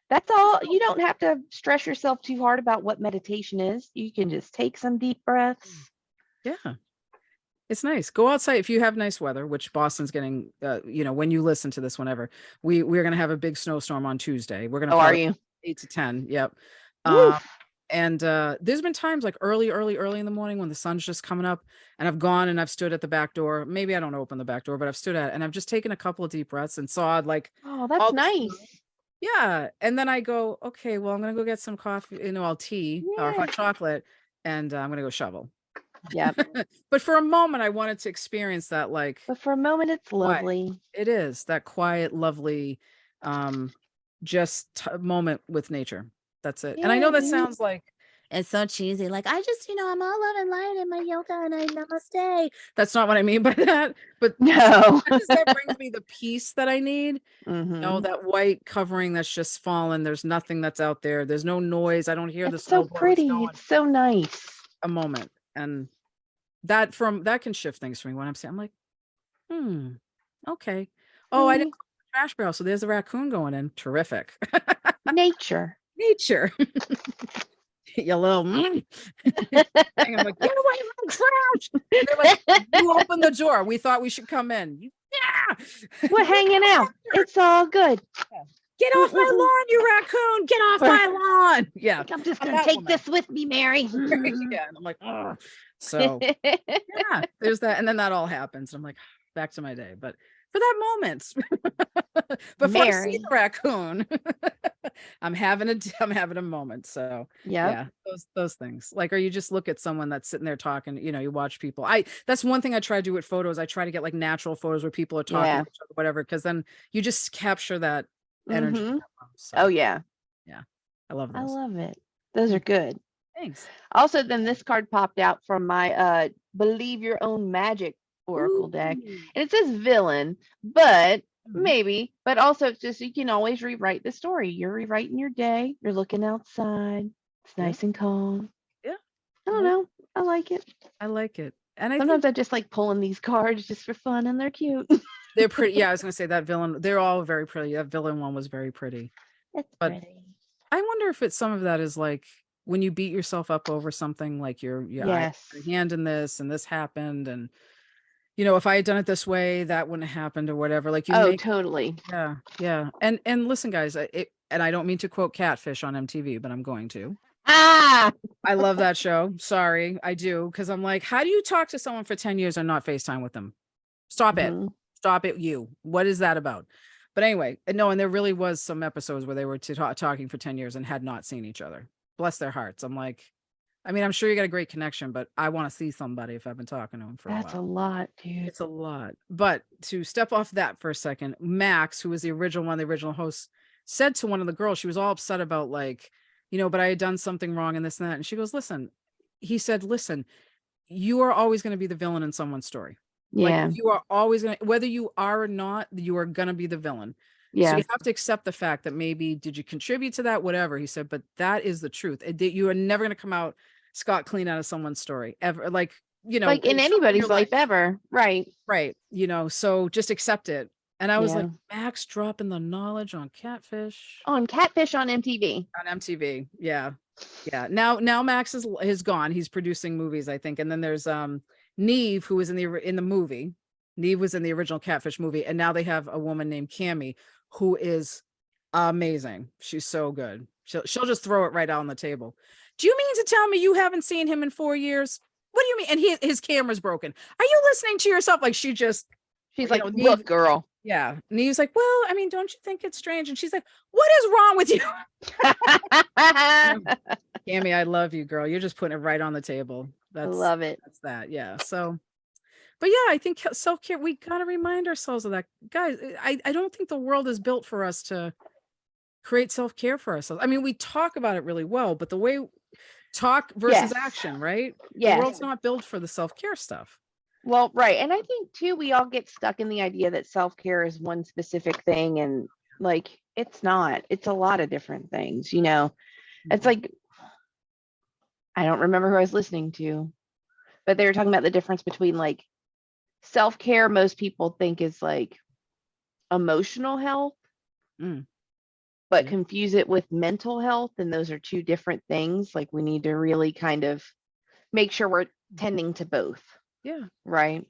That's all. You don't have to stress yourself too hard about what meditation is. You can just take some deep breaths. Yeah. It's nice. Go outside if you have nice weather, which Boston's getting, when you listen to this, whenever we're going to have a big snowstorm on Tuesday. We're going to Oh, are probably you? 8 to 10. Yep. Um, Woof. and there's been times like early in the morning when the sun's just coming up, and I've gone and I've stood at the back door. Maybe I don't open the back door, but I've stood at it and I've just taken a couple of deep breaths and saw like Oh, that's all the snow. nice. Yeah. And then I go, okay, well, I'm going to go get some coffee, tea or Yeah. hot chocolate, and I'm going to go shovel. Yep. But for a moment, I wanted to experience that, like, But for a moment, it's quiet. lovely. It is that quiet, lovely, just moment with nature. That's it. And I know Yeah, that dude. sounds like it's so cheesy. Like, I just, I'm all love and light in my yoga and I namaste. That's not what I mean by that. But No. sometimes that brings me the peace that I need. Hmm. That white covering that's just fallen. There's nothing that's out there. There's no noise. I don't hear the It's so snowblowers pretty. going. It's so nice. A moment. And that can shift things for me when I'm saying, I'm like, okay. Oh, I didn't See? close the trash barrel, so there's a raccoon going in. Terrific. Nature. Nature. You little and I'm like, get away from the trash. And they're like, you open the door. We thought we should come in. Yeah. We're hanging out. It's all good. Get off my lawn, you raccoon. Get off my lawn. Yeah. I'm just I'm gonna that take woman. this with me, Mary. Yeah. And I'm like, oh. So yeah, there's that. And then that all happens. And I'm like, back to my day. But for that moment, before I see Mary. the raccoon, I'm having a moment. So Yep. yeah, those things. Like, or you just look at someone that's sitting there talking, you watch people. That's one thing I try to do with photos. I try to get like natural photos where people are talking Yeah. to each other, whatever, because then you just capture that energy. Hmm. So Oh yeah. yeah, I love I those. love it. Those are good. Thanks. Also, then this card popped out from my believe your own magic oracle deck. Ooh. And it says villain, but Mhm. maybe, but also it's just you can always rewrite the story. You're rewriting your day, you're looking outside, it's Yeah, nice and calm. yeah. I I don't like know. I like it. I like it. And I think Sometimes I just like pulling these cards just for fun and they're cute. they're pretty. Yeah, I was gonna say that villain, they're all very pretty. That villain one was very pretty. It's But pretty. I wonder if it's some of that is like when you beat yourself up over something, like I Yes. had a hand in this and this happened, and if I had done it this way, that wouldn't have happened or whatever. Like you Oh, make totally. yeah, yeah. And listen, guys, and I don't mean to quote Catfish on MTV, but I'm going to. Ah, I love that show. Sorry, I do, because I'm like, how do you talk to someone for 10 years and not FaceTime with them? Stop it. mhm. Stop it, you. What is that about? But anyway, no, and there really was some episodes where they were talking for 10 years and had not seen each other. Bless their hearts. I'm like, I mean, I'm sure you got a great connection, but I want to see somebody if I've been talking to him for a That's a while. lot, dude. It's a lot. But to step off that for a second, Max, who was the original one, the original host, said to one of the girls, she was all upset about like, but I had done something wrong and this and that. And she goes, listen, he said, listen, you are always going to be the villain in someone's story. Like, Yeah. you are always going to, whether you are or not, you are going to be the villain. So Yeah. you have to accept the fact that maybe did you contribute to that, whatever. He said, but that is the truth. You are never going to come out scot clean out of someone's story ever. Like, Like in except when you're anybody's life like, ever. Right. right. So just accept it. And I was like, Yeah. Max dropping the knowledge on Catfish On Catfish on MTV. on MTV. Yeah. Yeah. Now Max is gone. He's producing movies, I think. And then there's Neve, who was in the movie. Neve was in the original Catfish movie, and now they have a woman named Cammie who is amazing. She's so good. She'll just throw it right out on the table. Do you mean to tell me you haven't seen him in 4 years? What do you mean? And his camera's broken. Are you listening to yourself? Like she's like, Neve, look, girl. yeah. Neve's like, well, I mean, don't you think it's strange? And she's like, what is wrong with you? Cammie, I love you, girl. You're just putting it right on the table. I love it. That's that. Yeah. So, but yeah, I think self-care, we got to remind ourselves of that. Guys, I don't think the world is built for us to create self-care for ourselves. I mean, we talk about it really well, but the way talk versus Yes. action, right? The Yes. world's not built for the self-care stuff. Well, right. And I think too, we all get stuck in the idea that self-care is one specific thing, and like it's not. It's a lot of different things, you know. It's like, I don't remember who I was listening to, but they were talking about the difference between like self-care most people think is like emotional health, Mm, but yeah. confuse it with mental health, and those are two different things. Like we need to really kind of make sure we're tending to both, Yeah. right?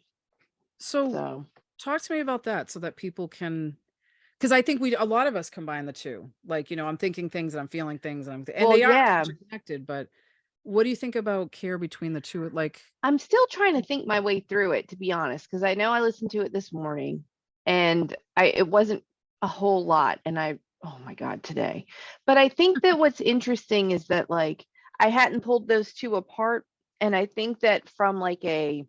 So So, talk to me about that so that people can, because I think a lot of us combine the two. Like, I'm thinking things and I'm feeling things and well, they are yeah, interconnected, but what do you think about care between the two? Like, I'm still trying to think my way through it, to be honest, because I know I listened to it this morning and it wasn't a whole lot. And oh my God, today. But I think that what's interesting is that like I hadn't pulled those two apart. And I think that from like a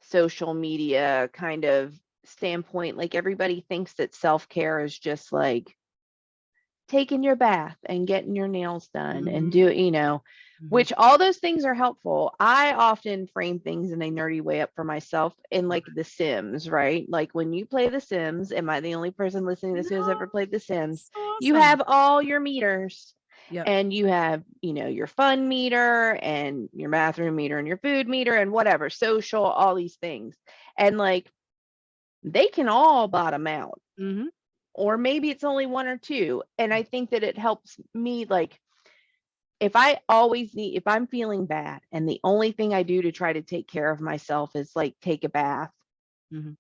social media kind of standpoint, like everybody thinks that self-care is just like taking your bath and getting your nails done and mhm, mhm, which all those things are helpful. I often frame things in a nerdy way up for myself in like The Sims, right? Like when you play The Sims, am I the only person listening to this who has no, ever played The Sims? it's You awesome. have all your meters Yep. and you have, your fun meter and your bathroom meter and your food meter and whatever, social, all these things. And like they can all bottom out, Hmm. or maybe it's only one or two. And I think that it helps me, like, if I'm feeling bad and the only thing I do to try to take care of myself is like take a bath, Hmm.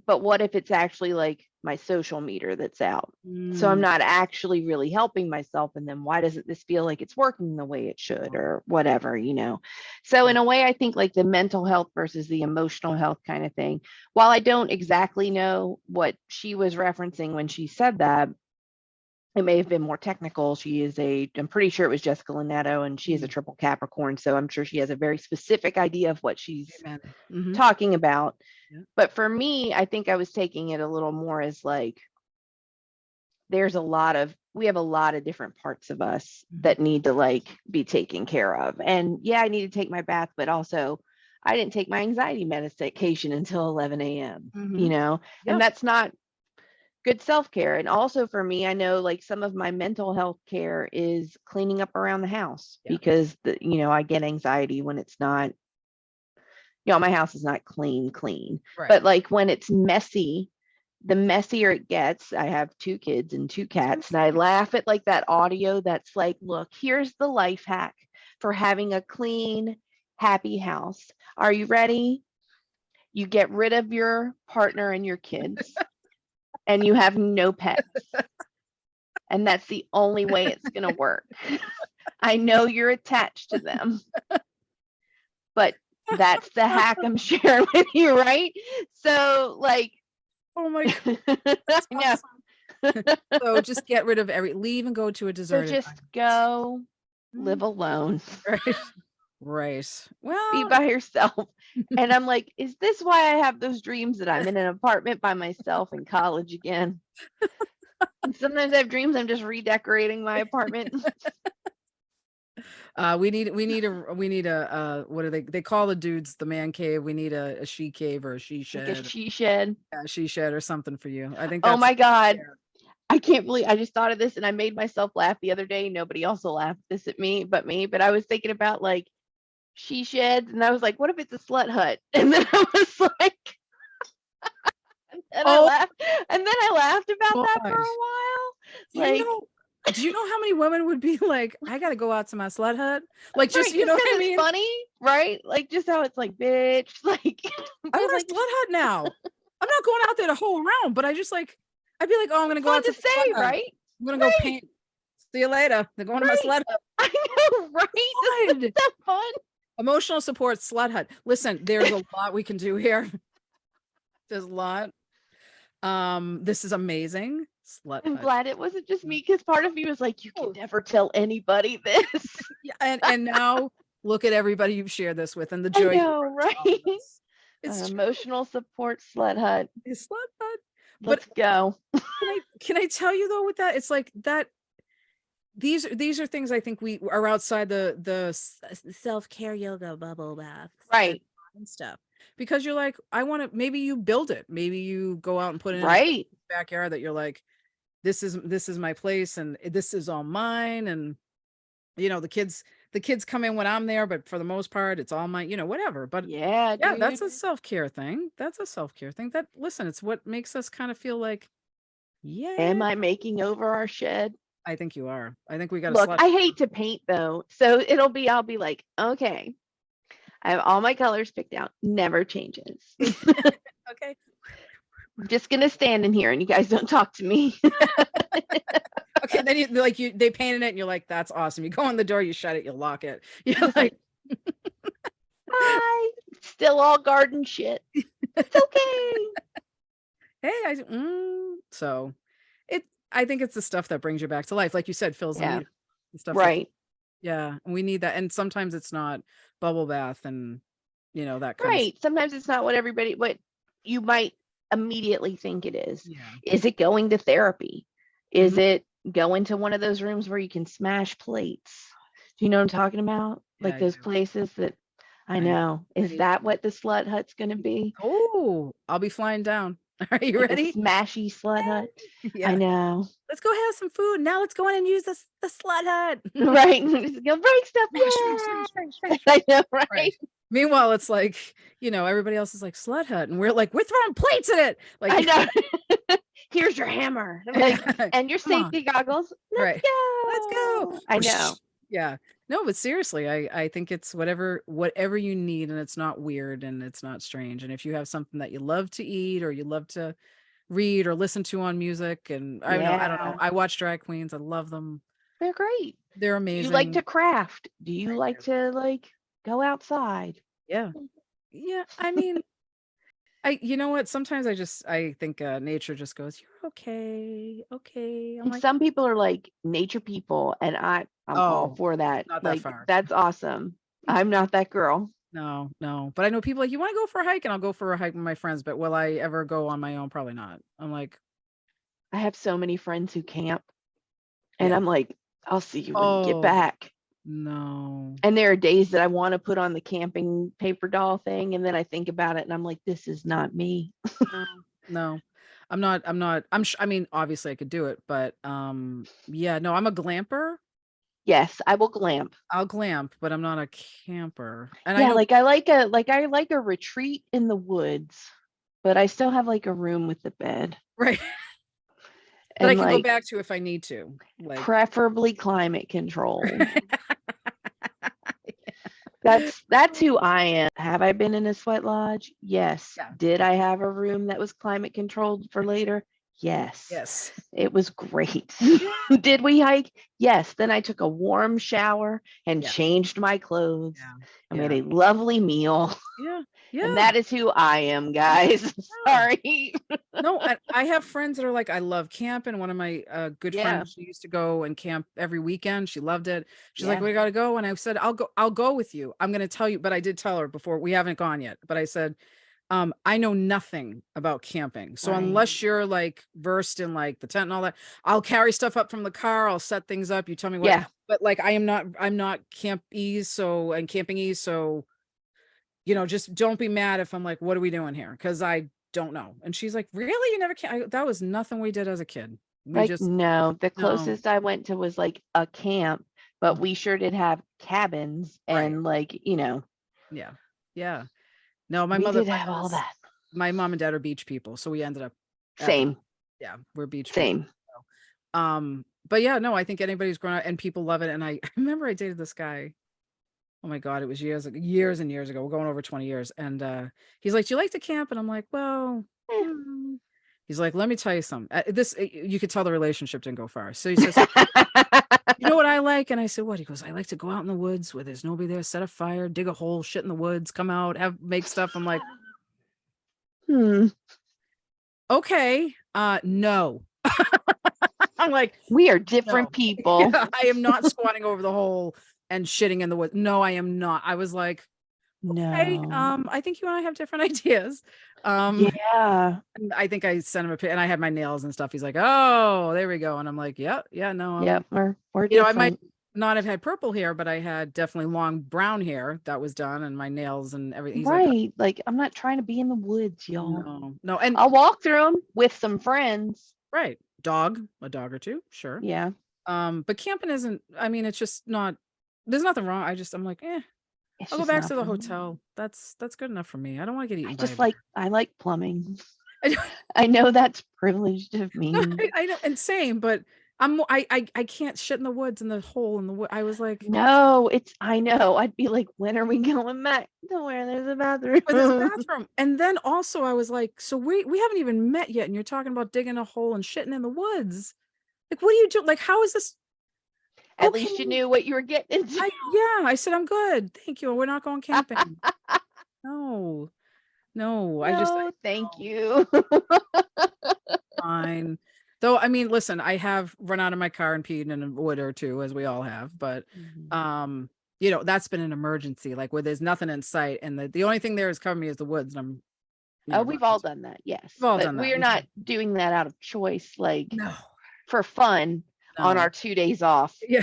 but what if it's actually like my social meter that's out? So I'm Mm. not actually really helping myself. And then why doesn't this feel like it's working the way it should or whatever, So in Right. a way, I think like the mental health versus the emotional health kind of thing, while I don't exactly know what she was referencing when she said that, it may have been more technical. I'm pretty sure it was Jessica Lynetto, and she is a Mm. triple Capricorn. So I'm sure she has a very specific idea of what she's Amen. Hmm. talking about. Yeah. But for me, I think I was taking it a little more as like, we have a lot of different parts of us Hmm. that need to like be taken care of. And yeah, I need to take my bath, but also I didn't take my anxiety medication until 11 a.m., Hmm. and Yeah. that's not good self-care. And also for me, I know like some of my mental health care is cleaning up around the house Yeah. because I get anxiety when it's not, my house is not clean. Right. But like when it's messy, the messier it gets. I have two kids and two I was gonna cats, and I say. laugh at like that audio that's like, look, here's the life hack for having a clean, happy house. Are you ready? You get rid of your partner and your kids, and you have no pets. And that's the only way it's going to work. I know you're attached to them, but that's the hack I'm sharing with you, right? So, like, Oh my God. I That's know. awesome. So just get rid of leave and go to a So deserted just island. go Mm. live alone, Right. Right. be Well, by yourself. And I'm like, is this why I have those dreams that I'm in an apartment by myself in college again? And sometimes I have dreams I'm just redecorating my apartment. we need a what do they call the dudes the man cave? We need a she cave or a she Like a shed. she shed. Yeah, she shed or something for you. I think Oh that's my God. fair. I can't believe I just thought of this and I made myself laugh the other day. Nobody also laughed this at me but me. But I was thinking about like she sheds, and I was like, what if it's a slut hut? And then I was like, and I Oh laughed, and then I laughed about that for God. a while. Do you Like, know do you know how many women would be like, I gotta go out to my slut hut? Like just right, you just know what because I it's mean? funny, right? Like just how it's like, bitch, like I'm I was in a like, slut hut now. I'm not going out there to hole around, but I just like I'd be like, oh, I'm gonna go fun out to to the slut say, hut. right? I'm gonna go Right, paint. See you later. They're going to my right. slut hut. I know, right? Fun. Isn't that fun? Emotional support slut hut. Listen, there's a lot we can do here. There's a lot. This is amazing. Slut I'm hut. glad it wasn't just me because part of me was like, you can Oh, never tell anybody this. yeah, and now look at everybody you've shared this with and the I joy you know, brought to all of right? us. It's true. Emotional support slut hut. It's slut hut. But Let's go. can I tell you though with that? It's like that these are things I think we are outside the self-care yoga bubble bath Right. and stuff. Because you're like, I want to, maybe you build it. Maybe you go out and put it in a Right. backyard that you're like, this is my place and this is all mine. And the kids come in when I'm there, but for the most part, it's all mine, whatever. But Yeah, yeah, that's dude. a self-care thing. That's a self-care thing. That listen, it's what makes us kind of feel like, yeah, Am I making over our shed? I think you are. I think we got a Look, slut. I hate to paint though. So I'll be like, okay, I have all my colors picked out. Never changes. Okay. I'm just gonna stand in here and you guys don't talk to me. Okay. Then they painted it and you're like, that's awesome. You go in the door, you shut it, you lock it. You're Just like, hi. Still all garden shit. It's okay. hey, so I think it's the stuff that brings you back to life. Like you said, fills the Yeah. meter. The stuff that, Right. yeah. And we need that. And sometimes it's not bubble bath and that kind of stuff. Right. Sometimes it's not what you might immediately think it is. Yeah. Is it going to therapy? Is Mhm. it going to one of those rooms where you can smash plates? Do you know what I'm talking about? Yeah, Like I those do. places that I I know. know. I Is need that what the slut hut's going to be? Oh, I'll be flying down. Are you Like a ready? smashy slut hut? I Yeah. know. Let's go have some food. Now let's go in and use the slut hut. Right. Just go break stuff. Smash, smash, Yeah. smash, smash, smash, I smash. know, Right. right? Meanwhile, it's like, everybody else is like slut hut, and we're like, we're throwing plates at it. I Like, know. Here's your hammer. Like, and your come on. safety goggles. Let's Right. Let's go. go. I Whoosh. know. Yeah. No, but seriously, I think it's whatever you need, and it's not weird and it's not strange. And if you have something that you love to eat or you love to read or listen to on music, and I don't know. Yeah. I watch drag queens. I love them. They're great. They're Do you like amazing. to craft? Do I you like do. to go outside? Yeah. Yeah. I mean, you know what? Sometimes I think nature just goes, you're okay. Okay. I'm And like, some people are like nature people, and I'm all oh, for that. not that Like far. that's awesome. I'm not that girl. No, no. But I know people like, you want to go for a hike? And I'll go for a hike with my friends, but will I ever go on my own? Probably not. I'm like, I have so many friends who camp, and yeah. I'm like, I'll see you when you get Oh, back. no. And there are days that I want to put on the camping paper doll thing, and then I think about it, and I'm like, this is not me. No, no. I mean, obviously I could do it, but yeah, no, I'm a glamper. Yes, I will glamp. I'll glamp, but I'm not a camper. And I Yeah, know, like I like a retreat in the woods, but I still have like a room with the bed right, that I and can go like back to if I need to. Like, preferably climate controlled. That's who I am. Have I been in a sweat lodge? Yes. yeah, Did I have a room that was climate controlled for later? Yes. yes. It was great. Yeah, Did we hike? Yes. Then I took a warm shower and yeah, changed my clothes. yeah, And we had yeah, a lovely meal. yeah, And yeah. that is who I am, guys. Yeah. Sorry. No, I have friends that are like, I love camp, and one of my good Yeah. friends, she used to go and camp every weekend. She loved it. She's like, Yeah. we gotta go. And I said, I'll go with you. I'm gonna tell you, but I did tell her before, we haven't gone yet. But I said, I know nothing about camping. So Right. unless you're like versed in like the tent and all that, I'll carry stuff up from the car, I'll set things up. You tell me what, Yeah. but like I'm not campese, so campingese, so just don't be mad if I'm like, what are we doing here? Because I don't know. And she's like, really? You never can? That was nothing we did as a kid. We Like, just, no, the no. closest I went to was like a camp, but Mhm. we sure did have cabins Right. and like, Yeah. Yeah. No, we did have all that. my mom and dad are beach people. So we ended up at the, Same, yeah, we're beach people. same. But yeah, no, I think anybody's grown up and people love it. And I remember I dated this guy. Oh my God, it was years and years ago. We're going over 20 years. And he's like, do you like to camp? And I'm like, well, Eh. he's like, let me tell you something. You could tell the relationship didn't go far. So he says, you know what I like? And I said, what? He goes, I like to go out in the woods where there's nobody there, set a fire, dig a hole, shit in the woods, come out, make stuff. I'm like, Hmm. okay, no. I'm like, We are different no. people. I am not squatting over the hole and shitting in the woods. No, I am not. I was like, Hey, No. I think you and I have different ideas. Yeah. And I think I sent him and I had my nails and stuff. He's like, "Oh, there we go." And I'm like, "Yeah, yeah, no, Yep. We're I might different. not have had purple hair, but I had definitely long brown hair that was done and my nails and everything." He's like, Right. Like, I'm not trying to be in the woods, y'all. "No, no." And I'll walk through them with some friends. right, a dog or two, sure. Yeah. But camping isn't, I mean, it's just not, there's nothing wrong. I'm like, It's I'll go just back not to the for me. hotel. That's good enough for me. I don't want to get I eaten by a just bear. I like plumbing. I, I know that's privileged of me. I know, and same, but I can't shit in the woods in the hole in the wood. I was like, No, I know. I'd be like, when are we going back to where there's a "Where's this bathroom? bathroom?" And then also I was like, "So we haven't even met yet, and you're talking about digging a hole and shitting in the woods. Like, what do you do? Like, how is this At okay?" least you knew what you were getting into. I said, "I'm good. Thank you. We're not going camping." No. No, No, thank you. fine. Though, I mean, listen, I have run out of my car and peed in a wood or two, as we all have, but, Mhm. um, that's been an emergency, like, where there's nothing in sight, and the only thing there is covering me is the woods, and I'm, Oh, we've running all to done that, yes. we've all But done that, we're we've not doing that out of choice, like no, for fun on no. our 2 days off. Yeah.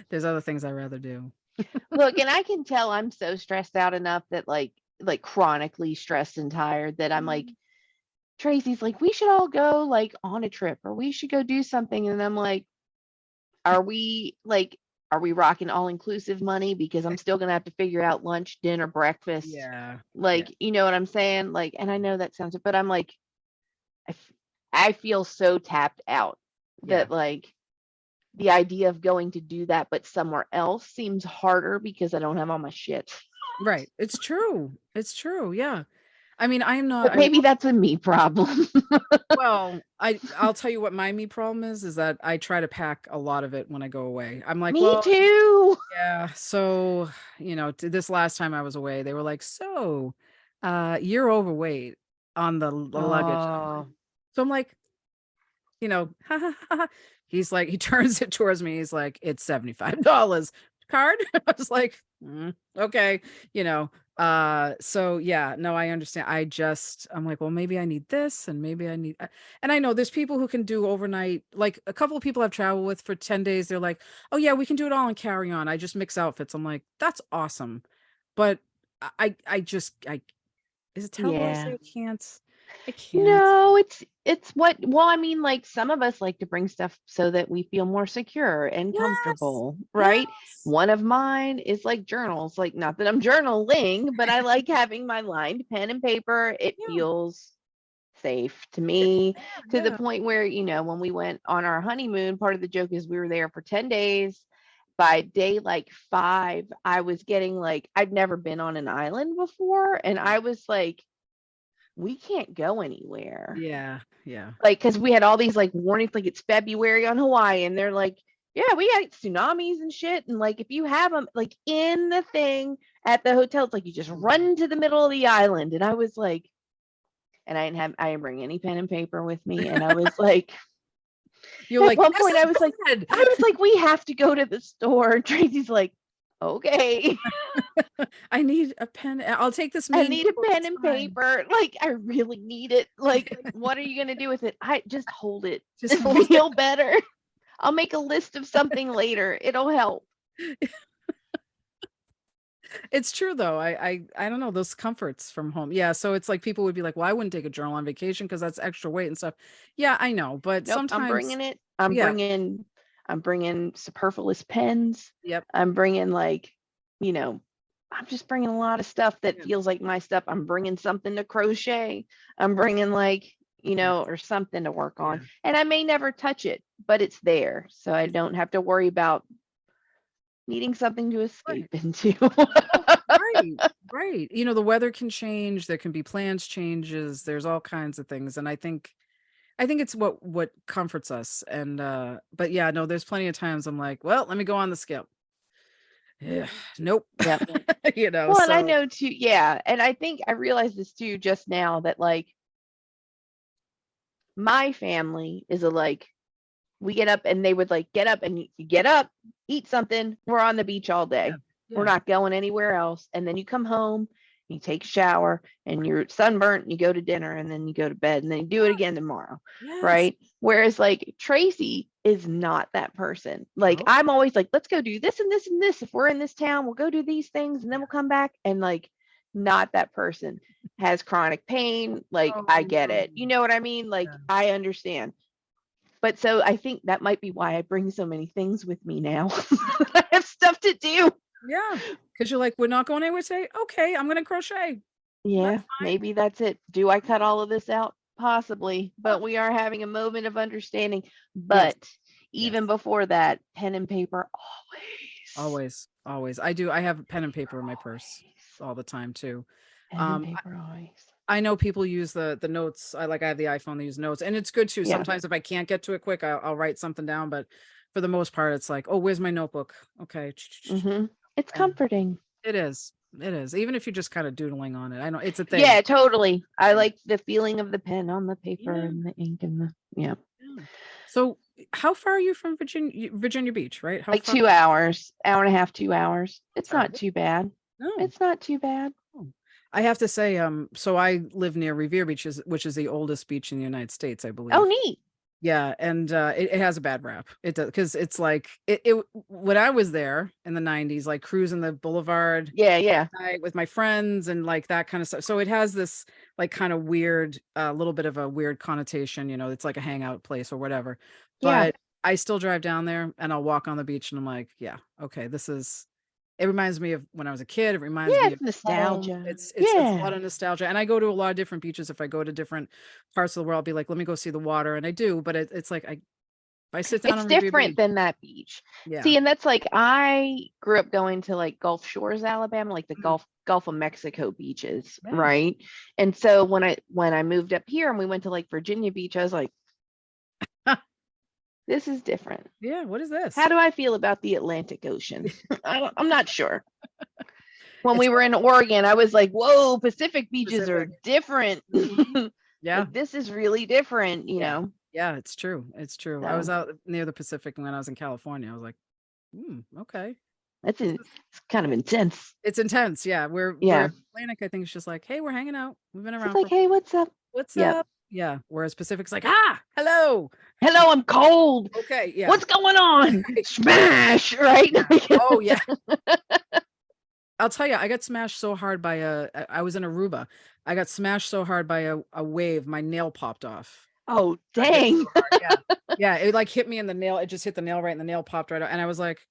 There's other things I'd rather do. Look, and I can tell I'm so stressed out enough that like chronically stressed and tired that I'm like, Mm. Tracy's like, we should all go like on a trip or we should go do something. And I'm like, are we like, are we rocking all inclusive money? Because I'm still gonna have to figure out lunch, dinner, breakfast. Yeah, yeah, Like, you know what I'm saying? Like, and I know that sounds, but I'm like, I, f- I feel so tapped out yeah. that like the idea of going to do that, but somewhere else seems harder because I don't have all my shit. Right, it's true, yeah. I mean, I am not But I maybe that's a me problem. well, I'll tell you what my me problem is that I try to pack a lot of it when I go away. I'm like, Me "Well, too. yeah, so, this last time I was away, they were like, "So, you're overweight on the luggage." And Oh, I'm like, he's like, he turns it towards me. He's like, "It's $75 card." I was like, okay, you know. So yeah, no, I understand. I'm like, well, maybe I need this, and maybe I need, and I know there's people who can do overnight. Like a couple of people I've traveled with for 10 days. They're like, "Oh yeah, we can do it all in carry on. I just mix outfits." I'm like, that's awesome, but I is it terrible to say yeah. I can't? I can't. No, it's what well, I mean, like some of us like to bring stuff so that we feel more secure and Yes, comfortable, right? yes. One of mine is like journals, like not that I'm journaling, but I like having my lined pen and paper. It Yeah, feels safe to it's me fair, to the yeah. point where, when we went on our honeymoon, part of the joke is we were there for 10 days. By day like 5, I was getting like I'd never been on an island before and I was like we can't go anywhere. Yeah, yeah. Like, because we had all these like warnings, like it's February on Hawaii, and they're like, yeah, we got tsunamis and shit. And like, if you have them like in the thing at the hotel, it's like you just Mhm. run to the middle of the island. And I was like, and I didn't bring any pen and paper with me. And I was like, You're at like, one "This point, is bad." I was like, we have to go to the store. Tracy's like, okay. I need a pen. I'll take this I mini need a notebook, pen it's and fine. paper. Like, I really need it. Like, what are you gonna do with it? I just hold it. Just It'll hold it. feel better. I'll make a list of something later. It'll help. It's true though. I don't know, those comforts from home. Yeah, so it's like people would be like, "Well, I wouldn't take a journal on vacation because that's extra weight and stuff." Yeah, I know, but Nope, I'm sometimes bringing it. yeah, I'm bringing superfluous pens. yep. I'm bringing like, you know, I'm just bringing a lot of stuff that Yeah, feels like my stuff. I'm bringing something to crochet. I'm bringing like, yeah, or something to work on. yeah. And I may never touch it, but it's there. So I It's don't have to worry about needing something to right. escape into. Oh, right, right. The weather can change, there can be plans changes, there's all kinds of things, and I think it's what comforts us, and, but yeah, no, there's plenty of times I'm like, "Well, let me go on the scale." Yeah, nope. Yep. Well, and I So know too, yeah. And I think I realized this too just now that like my family is a like we get up and they would like get up and you get up, eat something, we're on the beach all yeah, day. We're Yeah. not going anywhere else. And then you come home, you take a shower, and you're sunburnt, and you go to dinner, and then you go to bed, and then you do it again tomorrow. Yes. Right. Whereas like Tracy is not that person. Like Nope. I'm always like, let's go do this and this and this. If we're in this town, we'll go do these things and then we'll come back. And like, not that person. Has chronic pain. Like I Oh, get no. it. You know what I mean? Like Yeah. I understand. But so I think that might be why I bring so many things with me now. I have stuff to do. Yeah. Because you're like, we're not going anywhere today. Okay, I'm gonna crochet. Yeah, That's maybe that's it. Do I cut all of this out? Possibly, but we are having a moment of understanding. Yes. But even before that, pen and paper always. Always. I have pen and paper in my purse all the time too. Pen and paper always. I know people use the notes. I have the iPhone, they use notes, and it's good too. Yeah. Sometimes if I can't get to it quick, I'll write something down. But for the most part, it's like, oh, where's my notebook? Okay. Mm-hmm. It's And comforting. it is. It is. Even if you're just kind of doodling on it. I know it's a thing. Yeah, totally. I like the feeling of the pen on the paper and the ink and the Yeah. So how far are you from Virginia Beach, right? How like far? 2 hours, hour and a half, 2 hours. It's not terrible. too bad. No. It's not too bad. I have to say, so I live near Revere Beach, which is the oldest beach in the United States, I believe. Oh, neat. Yeah, and it has a bad rap. It does, because it's like it when I was there in the 90s, like cruising the boulevard Yeah. night with my friends and like that kind of stuff. So it has this like kind of weird, little bit of a weird connotation, it's like a hangout place or whatever. Yeah. But I still drive down there and I'll walk on the beach and I'm like, yeah, okay, it reminds me of when I was a kid. It reminds me It's of nostalgia. home. It's a lot of nostalgia. And I go to a lot of different beaches. If I go to different parts of the world, I'll be like, let me go see the water. And I do, but it's like if I sit down It's on Revere different Beach, than that beach. yeah. See, and that's like I grew up going to like Gulf Shores, Alabama, like the Gulf of Mexico beaches, Yeah. right? And so when I moved up here and we went to like Virginia Beach, I was like, this is different. Yeah, what is this? How do I feel about the Atlantic Ocean? I'm not sure. When we It's were in Oregon, I was like, whoa, Pacific beaches are Pacific. different. Yeah. Like, this is really different, you Yeah. know? Yeah, it's true. It's true. I was So out near the Pacific when I was in California. I was like, okay. it's kind of intense. It's intense. Yeah. We're Yeah. Atlantic, I think it's just like, hey, we're hanging out. We've been It's around like, for hey, what's up? what's Yep. up? Yeah. Whereas Pacific's like, hello. Hello, I'm cold. Okay. Yeah. What's going on? Smash, right? Yeah. Oh, yeah. I'll tell you, I got smashed so hard by I was in Aruba. I got smashed so hard by a wave, my nail popped off. Oh, I hit dang. so hard. Yeah. Yeah. It like hit me in the nail. It just hit the nail right and the nail popped right out. And I was like,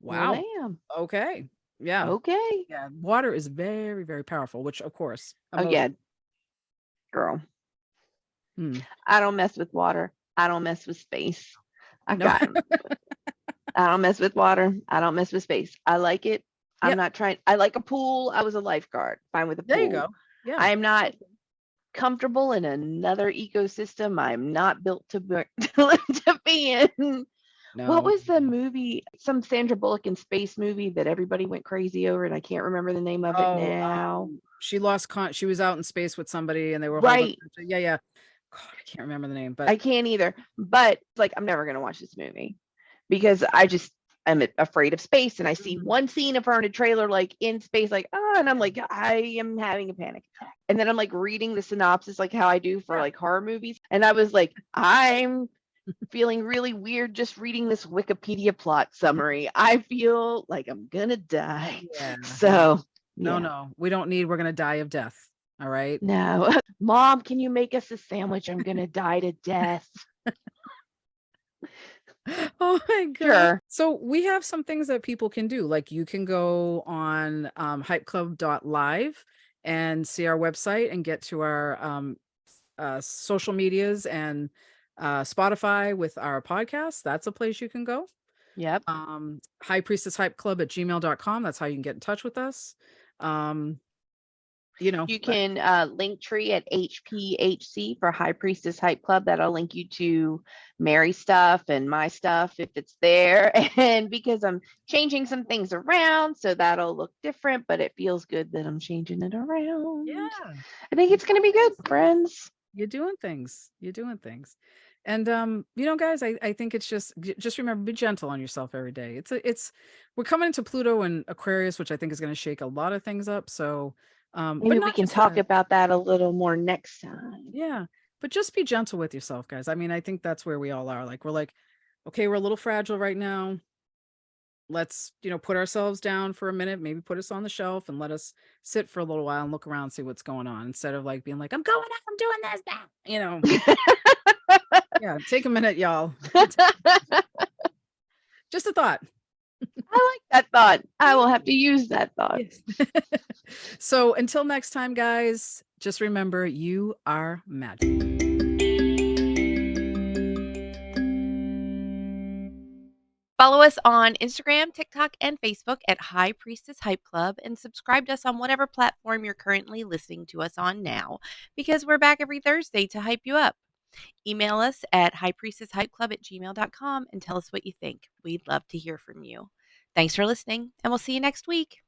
wow. Well, damn. Okay. Yeah. Okay. Yeah. Water is very, very powerful, which of course. Oh, yeah. Girl. I don't mess with water. I don't mess with space. I don't mess with water. I don't mess with space. I like it. I'm not trying. I like a pool. I was a lifeguard. Fine with a pool. There you go. Yeah. I am not comfortable in another ecosystem. I'm not built to be in. No. What was the movie? Some Sandra Bullock in space movie that everybody went crazy over, and I can't remember the name of it now. She lost she was out in space with somebody, and they were right. Yeah. God, I can't remember the name, but I can't either. But like, I'm never gonna watch this movie because I'm afraid of space, and I see one scene of her in a trailer, like in space, like and I'm like, I am having a panic attack. And then I'm like reading the synopsis, like how I do for like horror movies, and I was like, I'm feeling really weird just reading this Wikipedia plot summary. I feel like I'm gonna die. Yeah. So no, we're gonna die of death. All right. No. Mom, can you make us a sandwich? I'm gonna die to death. Oh my God. Sure. So we have some things that people can do. Like you can go on hypeclub.live and see our website and get to our social medias and Spotify with our podcast. That's a place you can go. Yep. High Priestess Hype Club at gmail.com. That's how you can get in touch with us. You can link tree at HPHC for High Priestess Hype Club. That'll link you to Mary's stuff and my stuff if it's there. And because I'm changing some things around, so that'll look different, but it feels good that I'm changing it around. Yeah. I think it's going to be good, friends. You're doing things. And you know, guys, I think it's just remember, be gentle on yourself every day. It's we're coming into Pluto and Aquarius, which I think is going to shake a lot of things up. So but Maybe we not can just talk that. about that a little more next time. Yeah. But just be gentle with yourself, guys. I mean, I think that's where we all are. Like we're like, okay, we're a little fragile right now. Let's, put ourselves down for a minute, maybe put us on the shelf and let us sit for a little while and look around, see what's going on instead of like being like, I'm going out, I'm doing this, Yeah, take a minute, y'all. Just a thought. I like that thought. I will have to use that thought. Yes. So until next time, guys, just remember you are magic. Follow us on Instagram, TikTok, and Facebook at High Priestess Hype Club and subscribe to us on whatever platform you're currently listening to us on now because we're back every Thursday to hype you up. Email us at highpriestesshypeclub@gmail.com and tell us what you think. We'd love to hear from you. Thanks for listening, and we'll see you next week.